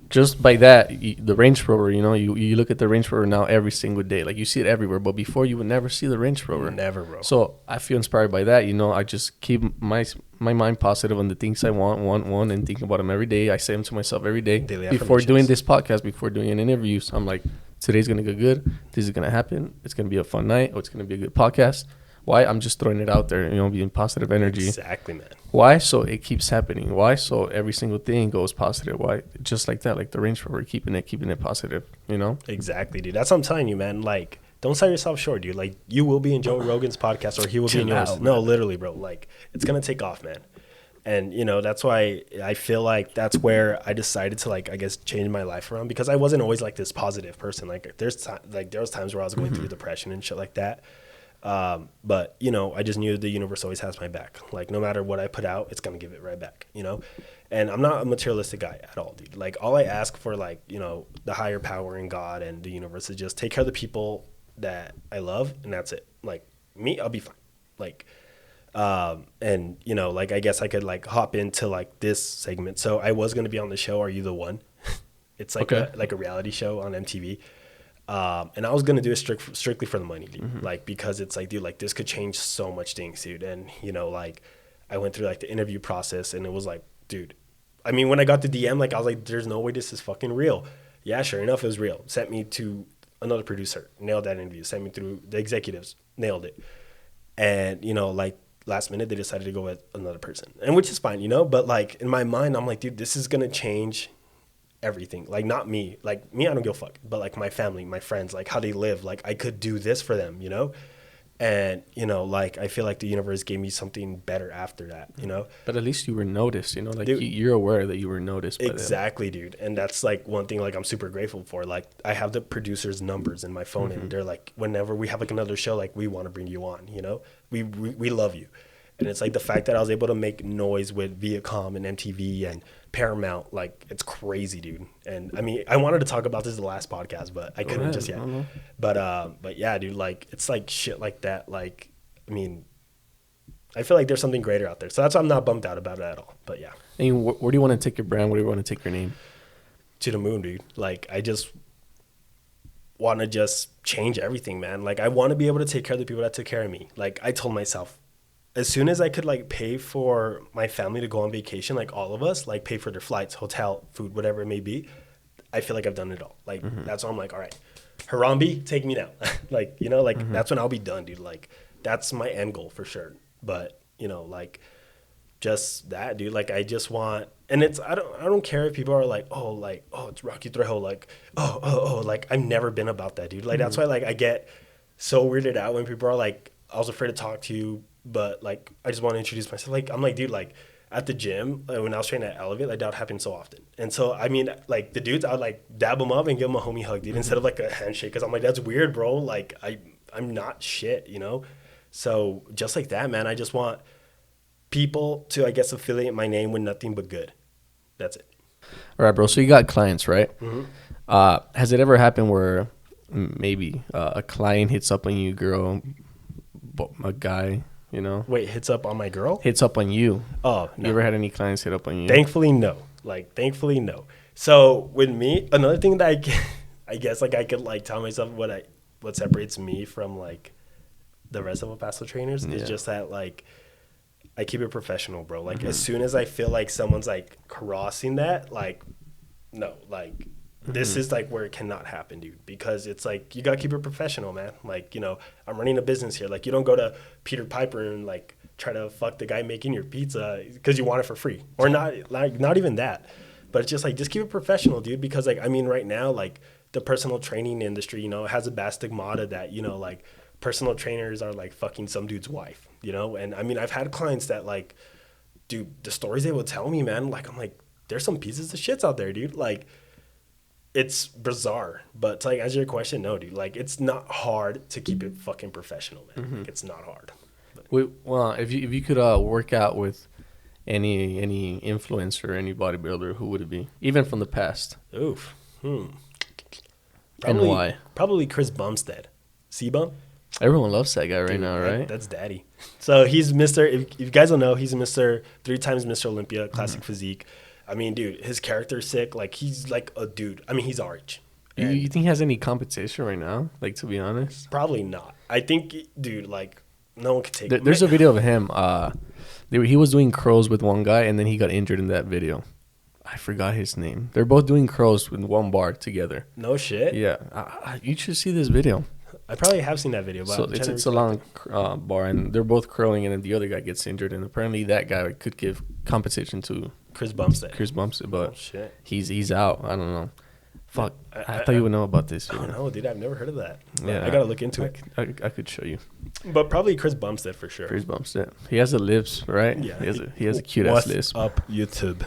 Speaker 1: just by that, the Range Rover, you know, you look at the Range Rover now every single day. Like, you see it everywhere. But before, you would never see the Range Rover.
Speaker 2: Never, bro.
Speaker 1: So I feel inspired by that. You know, I just keep my mind positive on the things I want, and think about them every day. I say them to myself every day. Before doing this podcast, before doing an interview, I'm like, today's going to go good. This is going to happen. It's going to be a fun night. Or it's going to be a good podcast. Why? I'm just throwing it out there, you know, being positive energy.
Speaker 2: Exactly, man.
Speaker 1: Why? So it keeps happening. Why? So every single thing goes positive. Why? Just like that, like the Range Rover, keeping it positive, you know?
Speaker 2: Exactly, dude. That's what I'm telling you, man. Like, don't sell yourself short, dude. Like, you will be in Joe Rogan's podcast, or he will be in yours. No, literally, bro. Like, it's going to take off, man. And, you know, that's why I feel like that's where I decided to, like, I guess, change my life around, because I wasn't always, like, this positive person. Like, there was times where I was going through depression and shit like that. But, you know, I just knew the universe always has my back. Like, no matter what I put out, it's going to give it right back, you know? And I'm not a materialistic guy at all, dude. Like, all I ask for, like, you know, the higher power in God and the universe is just take care of the people that I love, and that's it. Like, me, I'll be fine. Like, and, you know, like, I guess I could, like, hop into, like, this segment. So I was going to be on the show, Are You the One? It's like a reality show on MTV. And I was going to do it strictly for the money, dude. Like, because it's like, dude, like, this could change so much things, dude. And, you know, like, I went through, like, the interview process, and it was like, dude, I mean, when I got the DM, like, I was like, there's no way this is fucking real. Yeah, sure enough, it was real. Sent me to another producer, nailed that interview. Sent me through the executives, nailed it. And, you know, like, last minute, they decided to go with another person, and which is fine, you know? But, like, in my mind, I'm like, dude, this is going to change everything. Like, not me. Like, me, I don't give a fuck. But, like, my family, my friends, like, how they live. Like, I could do this for them, you know? And, you know, like, I feel like the universe gave me something better after that, you know?
Speaker 1: But at least you were noticed, you know? Like, dude, you're aware that you were noticed by
Speaker 2: exactly, them. Dude. And that's, like, one thing, like, I'm super grateful for. Like, I have the producer's numbers in my phone, and they're like, whenever we have, like, another show, like, we want to bring you on, you know? We love you. And it's, like, the fact that I was able to make noise with Viacom and MTV and Paramount, like, it's crazy, dude. And I mean, I wanted to talk about this in the last podcast, but I couldn't just yet. But yeah, dude, like, it's like shit like that. Like, I mean, I feel like there's something greater out there. So that's why I'm not bummed out about it at all. But yeah.
Speaker 1: And where do you want to take your brand? Where do you want to take your name?
Speaker 2: To the moon, dude. Like, I just want to just change everything, man. Like, I want to be able to take care of the people that took care of me. Like, I told myself, as soon as I could, like, pay for my family to go on vacation, like, all of us, like, pay for their flights, hotel, food, whatever it may be, I feel like I've done it all. Like, that's when I'm like, all right, Harambe, take me now. Like, you know, like, that's when I'll be done, dude. Like, that's my end goal for sure. But, you know, like, just that, dude. Like, I just want, and it's, I don't care if people are like, oh, it's Rocky Trejo, like, oh, like, I've never been about that, dude. Like, that's why, like, I get so weirded out when people are like, I was afraid to talk to you, but, like, I just want to introduce myself. Like, I'm like, dude, like, at the gym, when I was trying to elevate, like that would happen so often. And so, I mean, like the dudes, I would like dab them up and give them a homie hug, dude, instead of like a handshake. Cause I'm like, that's weird, bro. Like I'm not shit, you know? So just like that, man, I just want people to, I guess, affiliate my name with nothing but good. That's it.
Speaker 1: All right, bro. So you got clients, right?
Speaker 2: Mm-hmm.
Speaker 1: Has it ever happened where maybe a client hits up on you, girl, a guy, you know?
Speaker 2: Wait, hits up on my girl?
Speaker 1: Hits up on you.
Speaker 2: Oh, no.
Speaker 1: You ever had any clients hit up on you?
Speaker 2: Thankfully, no. Like, thankfully, no. So with me, another thing that I guess like I could like tell myself what separates me from like the rest of the Paso trainers is just that like I keep it professional, bro. Like as soon as I feel like someone's like crossing that, like no, like this is like where it cannot happen, dude. Because it's like you gotta keep it professional, man. Like, you know, I'm running a business here. Like you don't go to Peter Piper and like try to fuck the guy making your pizza because you want it for free. Or not even that. But it's just like just keep it professional, dude. Because like I mean right now, like the personal training industry, you know, has a bad stigmata that, you know, like personal trainers are like fucking some dude's wife, you know? And I mean, I've had clients that like, dude, the stories they will tell me, man, like, I'm like, there's some pieces of shits out there, dude. Like, it's bizarre. But to like answer your question, no, dude. Like, it's not hard to keep it fucking professional, man. Like, it's not hard.
Speaker 1: Well, if you could work out with any influencer, any bodybuilder, who would it be? Even from the past.
Speaker 2: Oof.
Speaker 1: And why?
Speaker 2: Probably Chris Bumstead. C-Bum?
Speaker 1: Everyone loves that guy now, right?
Speaker 2: That's daddy. So he's Mr. If you guys don't know, he's Mr. 3 times Mr. Olympia, classic physique. I mean, dude, his character's sick. Like, he's like a dude. I mean, he's our age.
Speaker 1: You think he has any competition right now? Like, to be honest?
Speaker 2: Probably not. I think, dude, like, no one could take him.
Speaker 1: There's a video of him. He was doing curls with one guy, and then he got injured in that video. I forgot his name. They're both doing curls with one bar together.
Speaker 2: No shit?
Speaker 1: Yeah. You should see this video.
Speaker 2: I probably have seen that video. But
Speaker 1: so it's a long bar, and they're both curling, and then the other guy gets injured, and apparently that guy could give competition to
Speaker 2: Chris Bumstead.
Speaker 1: But
Speaker 2: shit.
Speaker 1: He's out. I don't know. Fuck. I thought you would know about this.
Speaker 2: Oh, no, dude. I've never heard of that.
Speaker 1: Yeah.
Speaker 2: I got to look into it.
Speaker 1: I could show you.
Speaker 2: But probably Chris Bumstead for sure.
Speaker 1: Chris Bumstead. He has the lips, right?
Speaker 2: Yeah.
Speaker 1: He has a cute-ass lisp.
Speaker 2: What's up, YouTube?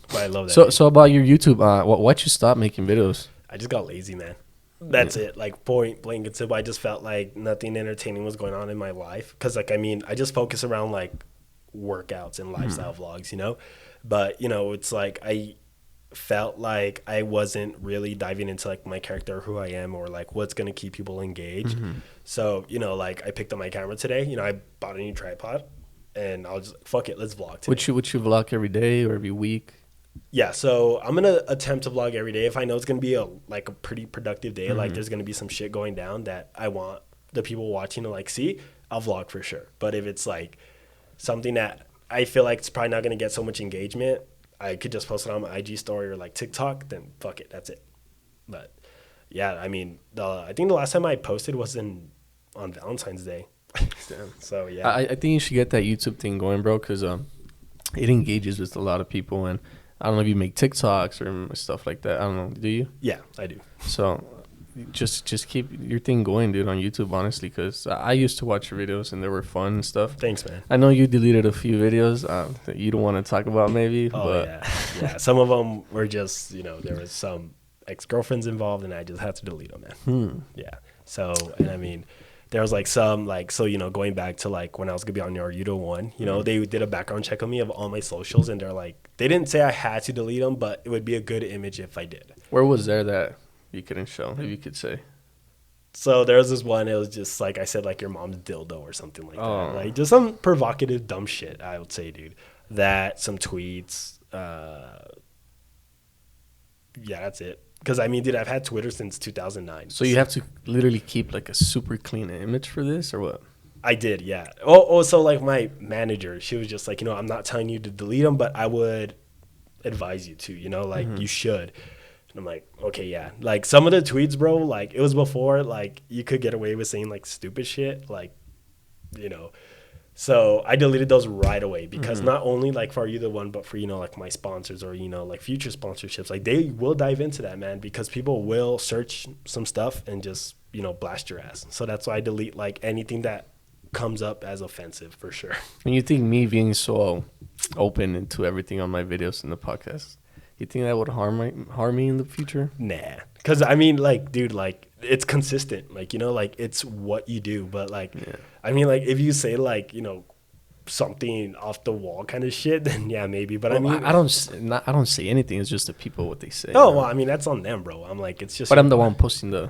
Speaker 2: But I love that.
Speaker 1: So about your YouTube, why'd you stop making videos?
Speaker 2: I just got lazy, man. That's it. Like, point blank and simple. I just felt like nothing entertaining was going on in my life. Because, like, I mean, I just focus around, like, workouts and lifestyle vlogs, you know? But, you know, it's like I felt like I wasn't really diving into, like, my character or who I am or, like, what's going to keep people engaged. So, you know, like, I picked up my camera today. You know, I bought a new tripod. And I was just, fuck it, let's vlog today.
Speaker 1: Would you vlog every day or every week?
Speaker 2: Yeah, so I'm going to attempt to vlog every day. If I know it's going to be a pretty productive day, like there's going to be some shit going down that I want the people watching to like see, I'll vlog for sure. But if it's like something that I feel like it's probably not going to get so much engagement, I could just post it on my IG story or like TikTok, then fuck it, that's it. But yeah, I mean, I think the last time I posted was on Valentine's Day. So yeah.
Speaker 1: I think you should get that YouTube thing going, bro, because it engages with a lot of people. And I don't know if you make TikToks or stuff like that. I don't know. Do you?
Speaker 2: Yeah, I do.
Speaker 1: So just keep your thing going, dude, on YouTube, honestly, because I used to watch your videos and they were fun and stuff.
Speaker 2: Thanks, man.
Speaker 1: I know you deleted a few videos that you don't want to talk about maybe.
Speaker 2: Oh,
Speaker 1: but
Speaker 2: yeah. Some of them were just, you know, there was some ex-girlfriends involved and I just had to delete them, man. Yeah. So, and I mean, there was like some, like, so, you know, going back to like when I was going to be on your Yudo one, you know, they did a background check on me of all my socials and they're like, they didn't say I had to delete them, but it would be a good image if I did.
Speaker 1: Where was there that you couldn't show, if you could say?
Speaker 2: So there was this one, it was just like I said, like your mom's dildo or something like that. Like just some provocative, dumb shit, I would say, dude. That, some tweets. Yeah, that's it. Because, I mean, dude, I've had Twitter since 2009.
Speaker 1: So you have to literally keep, like, a super clean image for this, or what?
Speaker 2: I did, yeah. Oh, so, like, my manager, she was just like, you know, I'm not telling you to delete them, but I would advise you to, you know, like, you should. And I'm like, okay, yeah. Like, some of the tweets, bro, like, it was before, like, you could get away with saying, like, stupid shit, like, you know. So I deleted those right away because not only like for you the one, but for, you know, like my sponsors or, you know, like future sponsorships, like they will dive into that, man, because people will search some stuff and just, you know, blast your ass. So that's why I delete like anything that comes up as offensive for sure.
Speaker 1: And you think me being so open into everything on my videos and the podcast, you think that would harm me in the future?
Speaker 2: Nah, because I mean, like, dude, like, it's consistent, like, you know, like, it's what you do. But like, yeah. I mean, like, if you say like, you know, something off the wall kind of shit, then yeah, maybe. But well, I mean,
Speaker 1: I don't say anything. It's just the people what they say.
Speaker 2: Oh, well, I mean, that's on them, bro. I'm like, it's just.
Speaker 1: But I'm the one posting the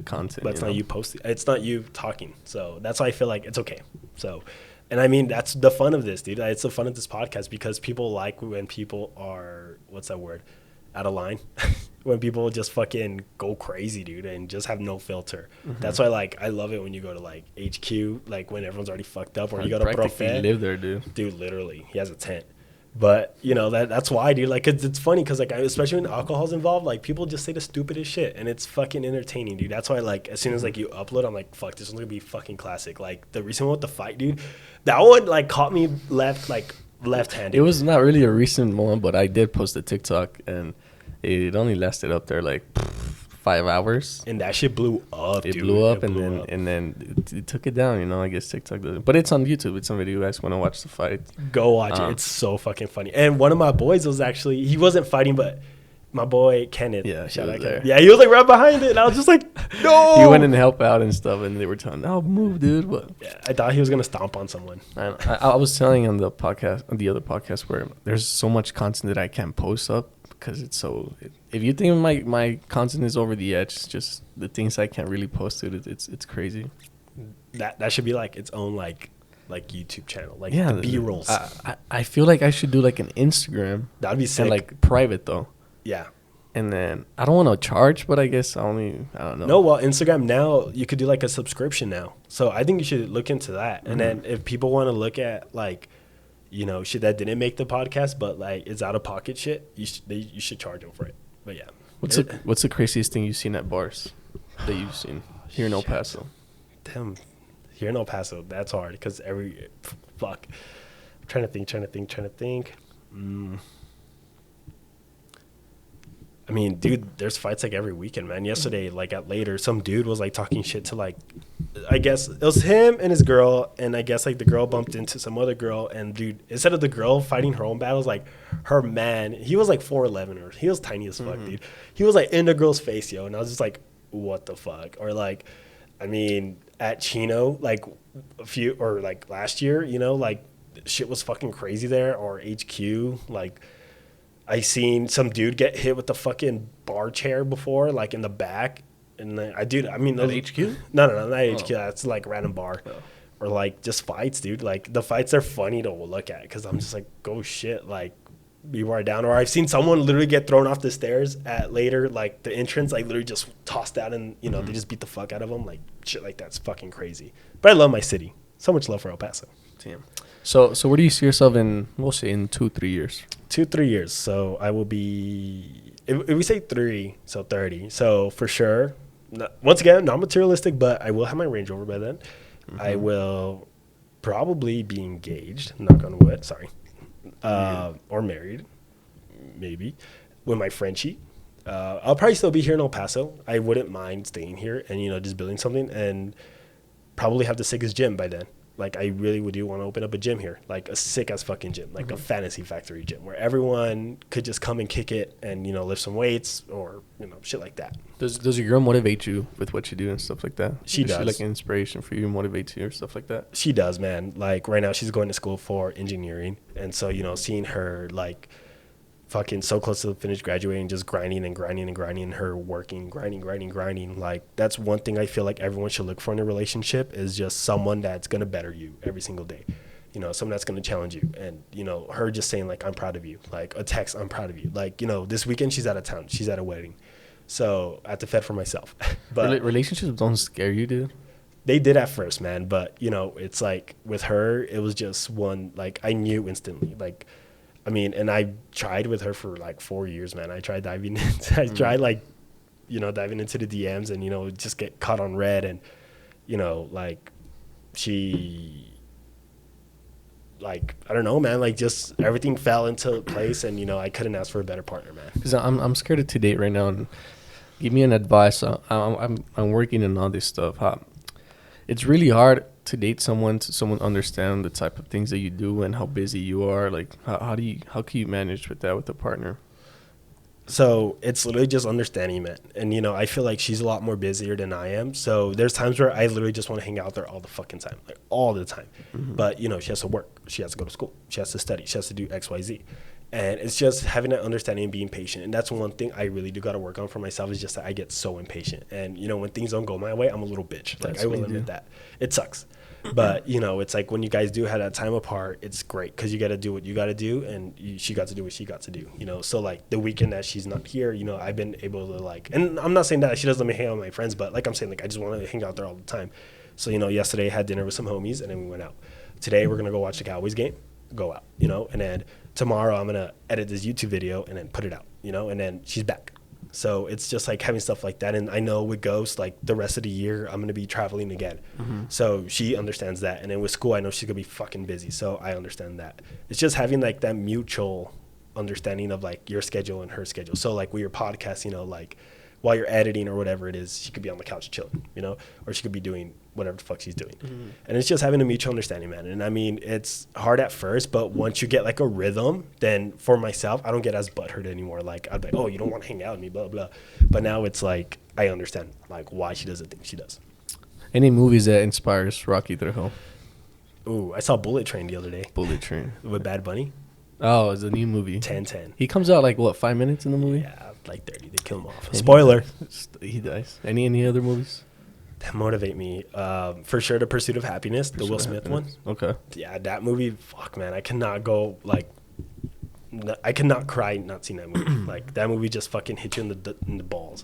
Speaker 1: content.
Speaker 2: But it's not you posting. It's not you talking. So that's why I feel like it's okay. So, and I mean, that's the fun of this, dude. It's the fun of this podcast because people like when people are, what's that word? Out of line. When people just fucking go crazy, dude, and just have no filter. Mm-hmm. That's why, like, I love it when you go to like HQ, like when everyone's already fucked up, or you go to Profet.
Speaker 1: Live there, dude.
Speaker 2: Dude, literally, he has a tent. But you know that's why, dude. Like, it's funny because like, especially when alcohol's involved, like people just say the stupidest shit, and it's fucking entertaining, dude. That's why, like, as soon as like you upload, I'm like, fuck, this one's gonna be fucking classic. Like the recent one with the fight, dude. That one like caught me left-handed.
Speaker 1: It was not really a recent one, but I did post a TikTok and. It only lasted up there like 5 hours,
Speaker 2: and that shit blew up.
Speaker 1: It blew up, and then it took it down. You know, I guess TikTok doesn't, but it's on YouTube. It's on video. You guys want to watch the fight?
Speaker 2: Go watch it. It's so fucking funny. And one of my boys was actually he wasn't fighting, but my boy Kenneth.
Speaker 1: Yeah, shout out Kenneth.
Speaker 2: Yeah, he was like right behind it, and I was just like, no.
Speaker 1: He went in to help out and stuff, and they were telling, "No, move, dude." But
Speaker 2: yeah, I thought he was gonna stomp on someone.
Speaker 1: I was telling on the other podcast, where there's so much content that I can't post up. Because it's so, if you think my content is over the edge, it's just the things I can't really post to it. It's crazy.
Speaker 2: That should be like its own like YouTube channel, like the B-rolls.
Speaker 1: I feel like I should do like an Instagram.
Speaker 2: That'd be sick.
Speaker 1: And like private though.
Speaker 2: Yeah.
Speaker 1: And then I don't want to charge, but I guess I don't know.
Speaker 2: No, well, Instagram now you could do like a subscription now, so I think you should look into that. Mm-hmm. And then if people want to look at like. You know, shit that didn't make the podcast, but like it's out of pocket shit. You should charge them for it. But yeah,
Speaker 1: what's the craziest thing you've seen at bars that you've seen here in El Paso?
Speaker 2: Damn, here in El Paso, that's hard because fuck. I'm trying to think. I mean, dude, there's fights like every weekend, man. Yesterday, like at later, some dude was like talking shit to like, I guess it was him and his girl, and I guess like the girl bumped into some other girl, and dude, instead of the girl fighting her own battles, like her man, he was like 4'11", or he was tiny as fuck, dude. He was like in the girl's face, yo, and I was just like, what the fuck? Or like, I mean, at Chino, like last year, you know, like shit was fucking crazy there, or HQ, like. I seen some dude get hit with the fucking bar chair before, like in the back, and I mean,
Speaker 1: those, HQ?
Speaker 2: No, not HQ. That's like random bar, or like just fights, dude. Like the fights are funny to look at because I'm just like, go shit, like people are down. Or I've seen someone literally get thrown off the stairs at later, like the entrance, like literally just tossed out, and you know they just beat the fuck out of them, like shit like that's fucking crazy. But I love my city. So much love for El Paso.
Speaker 1: Damn. So where do you see yourself in, we'll say, in 2-3 years?
Speaker 2: 2-3 years. So I will be, if we say 3, so 30. So for sure, once again, not materialistic, but I will have my Range Rover by then. Mm-hmm. I will probably be engaged, knock on wood, sorry, or married, maybe, with my Frenchie. I'll probably still be here in El Paso. I wouldn't mind staying here and, you know, just building something, and probably have the sickest gym by then. Like, I really would want to open up a gym here, like a sick-ass fucking gym, like a fantasy factory gym where everyone could just come and kick it and, you know, lift some weights or, you know, shit like that.
Speaker 1: Does your girl motivate you with what you do and stuff like that?
Speaker 2: She does.
Speaker 1: Is she like an inspiration for you, motivates you or stuff like that?
Speaker 2: She does, man. Like, right now she's going to school for engineering. And so, you know, seeing her, like, fucking so close to finish graduating, just grinding, her working, grinding. Like, that's one thing I feel like everyone should look for in a relationship is just someone that's going to better you every single day. You know, someone that's going to challenge you. And, you know, her just saying, like, I'm proud of you. Like, a text, I'm proud of you. Like, you know, this weekend she's out of town. She's at a wedding. So I have to fend for myself. But
Speaker 1: relationships don't scare you, dude?
Speaker 2: They did at first, man. But, you know, it's like with her, it was just one, like, I knew instantly. Like, I mean, and I tried with her for like 4 years, man. I tried diving like, you know, diving into the DMs and, you know, just get caught on red. And, you know, like she, like, I don't know, man, like just everything fell into place and, you know, I couldn't ask for a better partner, man.
Speaker 1: Because I'm scared to date right now. And give me an advice. I'm working on all this stuff. it's really hard to date someone understand the type of things that you do and how busy you are. Like, how can you manage with that with a partner?
Speaker 2: So it's literally just understanding, man. And, you know, I feel like she's a lot more busier than I am. So there's times where I literally just want to hang out there all the fucking time, like all the time. Mm-hmm. But, you know, she has to work. She has to go to school. She has to study. She has to do X, Y, Z. And it's just having that understanding and being patient. And that's one thing I really do got to work on for myself, is just that I get so impatient. And, you know, when things don't go my way, I'm a little bitch. Like, I will admit that. It sucks. But, you know, it's like when you guys do have that time apart, it's great because you got to do what you got to do, and she got to do what she got to do, you know. So, like, the weekend that she's not here, you know, I've been able to, like, and I'm not saying that she doesn't let me hang out with my friends, but like I'm saying, like, I just want to hang out there all the time. So, you know, yesterday I had dinner with some homies, and then we went out. Today we're going to go watch the Cowboys game, go out, you know, and then tomorrow I'm going to edit this YouTube video and then put it out, you know, and then she's back. So it's just like having stuff like that. And I know with Ghost, like the rest of the year, I'm going to be traveling again. Mm-hmm. So she understands that. And then with school, I know she's going to be fucking busy. So I understand that. It's just having like that mutual understanding of like your schedule and her schedule. So like with your podcast, you know, like while you're editing or whatever it is, she could be on the couch chilling, you know, or she could be doing whatever the fuck she's doing. Mm-hmm. And it's just having a mutual understanding, man. And I mean, it's hard at first, but once you get like a rhythm, then for myself, I don't get as butthurt anymore. Like I'd be like, oh, you don't want to hang out with me, blah, blah. But now it's like, I understand like why she does the things she does.
Speaker 1: Any movies that inspires Rocky Trejo?
Speaker 2: Ooh, I saw Bullet Train the other day.
Speaker 1: Bullet Train.
Speaker 2: With Bad Bunny.
Speaker 1: Oh, it's a new movie.
Speaker 2: 10-10.
Speaker 1: He comes out like, what, 5 minutes in the movie?
Speaker 2: Yeah, like 30. They kill him off. Spoiler.
Speaker 1: He dies. Any other movies
Speaker 2: that motivate me? For sure, The Pursuit of Happiness, the Will Smith one.
Speaker 1: Okay.
Speaker 2: Yeah, that movie, fuck, man. I cannot go, like, I cannot cry not seeing that movie. Like, that movie just fucking hit you in the balls.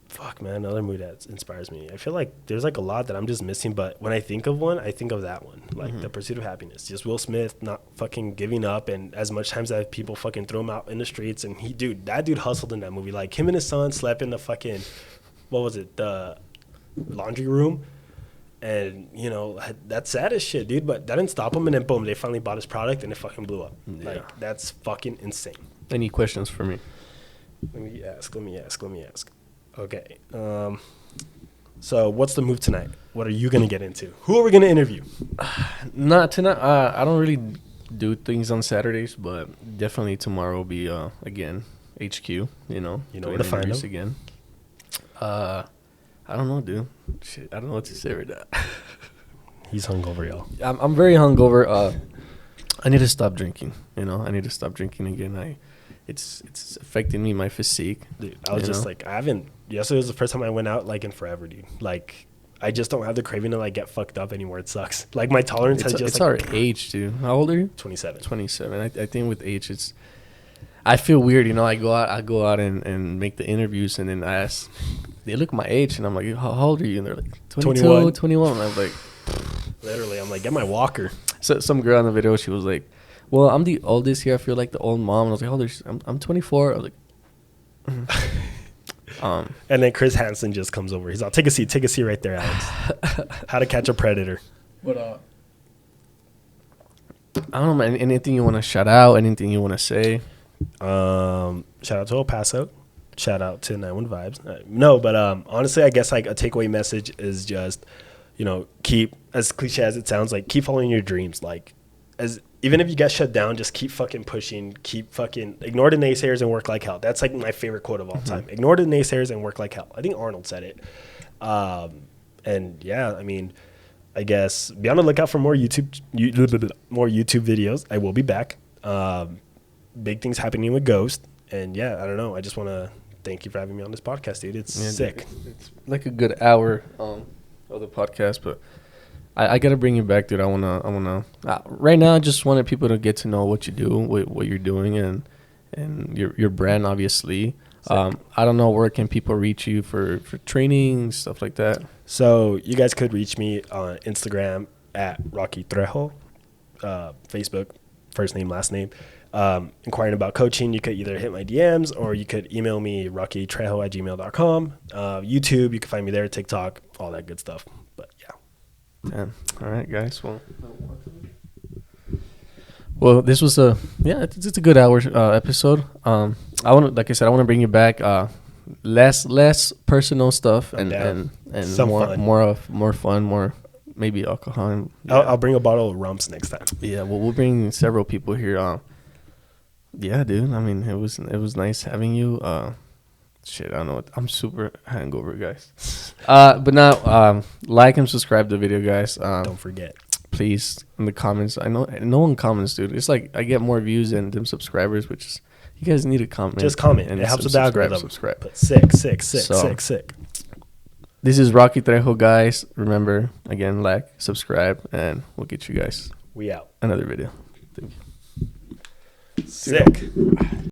Speaker 2: Fuck, man, another movie that inspires me. I feel like there's, like, a lot that I'm just missing, but when I think of one, I think of that one. Like, The Pursuit of Happiness. Just Will Smith not fucking giving up, and as much times as people fucking throw him out in the streets, and that dude hustled in that movie. Like, him and his son slept in the fucking, what was it, the laundry room, and, you know, that's sad as shit, dude, but that didn't stop him, and then boom, they finally bought his product, and it fucking blew up. Yeah. Like, that's fucking insane.
Speaker 1: Any questions for me?
Speaker 2: Let me ask. Okay. So what's the move tonight? What are you going to get into? Who are we going to interview?
Speaker 1: Not tonight. I don't really do things on Saturdays, but definitely tomorrow will be, again, HQ, you know where to find them. Again. I don't know, dude. Shit, I don't know what to say right now.
Speaker 2: He's hungover, y'all.
Speaker 1: I'm very hungover. I need to stop drinking, you know. I need to stop drinking again. It's affecting me, my physique.
Speaker 2: Dude, I was just like, yesterday was the first time I went out, like, in forever, dude. Like, I just don't have the craving to, like, get fucked up anymore. It sucks. Like, my tolerance has just,
Speaker 1: it's our age, dude. How old are you?
Speaker 2: 27.
Speaker 1: 27. I think with age, I feel weird, you know. I go out and make the interviews, and then I ask, they look my age, and I'm like, how old are you? And they're like, 22, 21. And I'm like,
Speaker 2: literally, I'm like, get my walker.
Speaker 1: So some girl in the video, she was like, well, I'm the oldest here. I feel like the old mom. And I was like, how old are you? I'm 24. I was like,
Speaker 2: and then Chris Hansen just comes over. He's like, take a seat right there, Alex. How to Catch a Predator.
Speaker 1: What I don't know, man. Anything you want to shout out? Anything you want to say?
Speaker 2: Shout out to El Paso. Shout out to 91 Vibes. No, but honestly, I guess like a takeaway message is just, you know, keep, as cliche as it sounds, like keep following your dreams. Like, even if you get shut down, just keep fucking pushing. Keep fucking ignore the naysayers and work like hell. That's like my favorite quote of all time. Ignore the naysayers and work like hell. I think Arnold said it. And yeah, I mean, I guess be on the lookout for more YouTube videos. I will be back. Big things happening with Ghost. And yeah, I don't know. I just want to thank you for having me on this podcast, dude. It's sick.
Speaker 1: It's like a good hour of the podcast, but I gotta bring you back, dude. I wanna. Right now, I just wanted people to get to know what you do, what you're doing, and your brand, obviously. I don't know, where can people reach you for training, stuff like that?
Speaker 2: So you guys could reach me on Instagram at Rocky Trejo, Facebook, first name, last name. Inquiring about coaching, you could either hit my DMs or you could email me rockytrejo@gmail.com. YouTube, you can find me there, TikTok, all that good stuff. But yeah.
Speaker 1: Damn. All right, guys. Well, this was it's a good hour episode. Like I said, I want to bring you back. less personal stuff and
Speaker 2: Some fun.
Speaker 1: more fun, more maybe alcohol. And,
Speaker 2: I'll bring a bottle of rumps next time.
Speaker 1: Yeah, well, we'll bring several people here. Yeah, dude. I mean, it was nice having you. Shit, I don't know. I'm super hangover, guys. But now, like and subscribe to the video, guys.
Speaker 2: Don't forget.
Speaker 1: Please, in the comments. I know no one comments, dude. It's like I get more views than them subscribers, which is you guys need to comment.
Speaker 2: Just comment. It helps with the algorithm.
Speaker 1: Subscribe.
Speaker 2: But sick.
Speaker 1: This is Rocky Trejo, guys. Remember, again, like, subscribe, and we'll get you guys
Speaker 2: We out.
Speaker 1: another video. Thank you.
Speaker 2: Sick.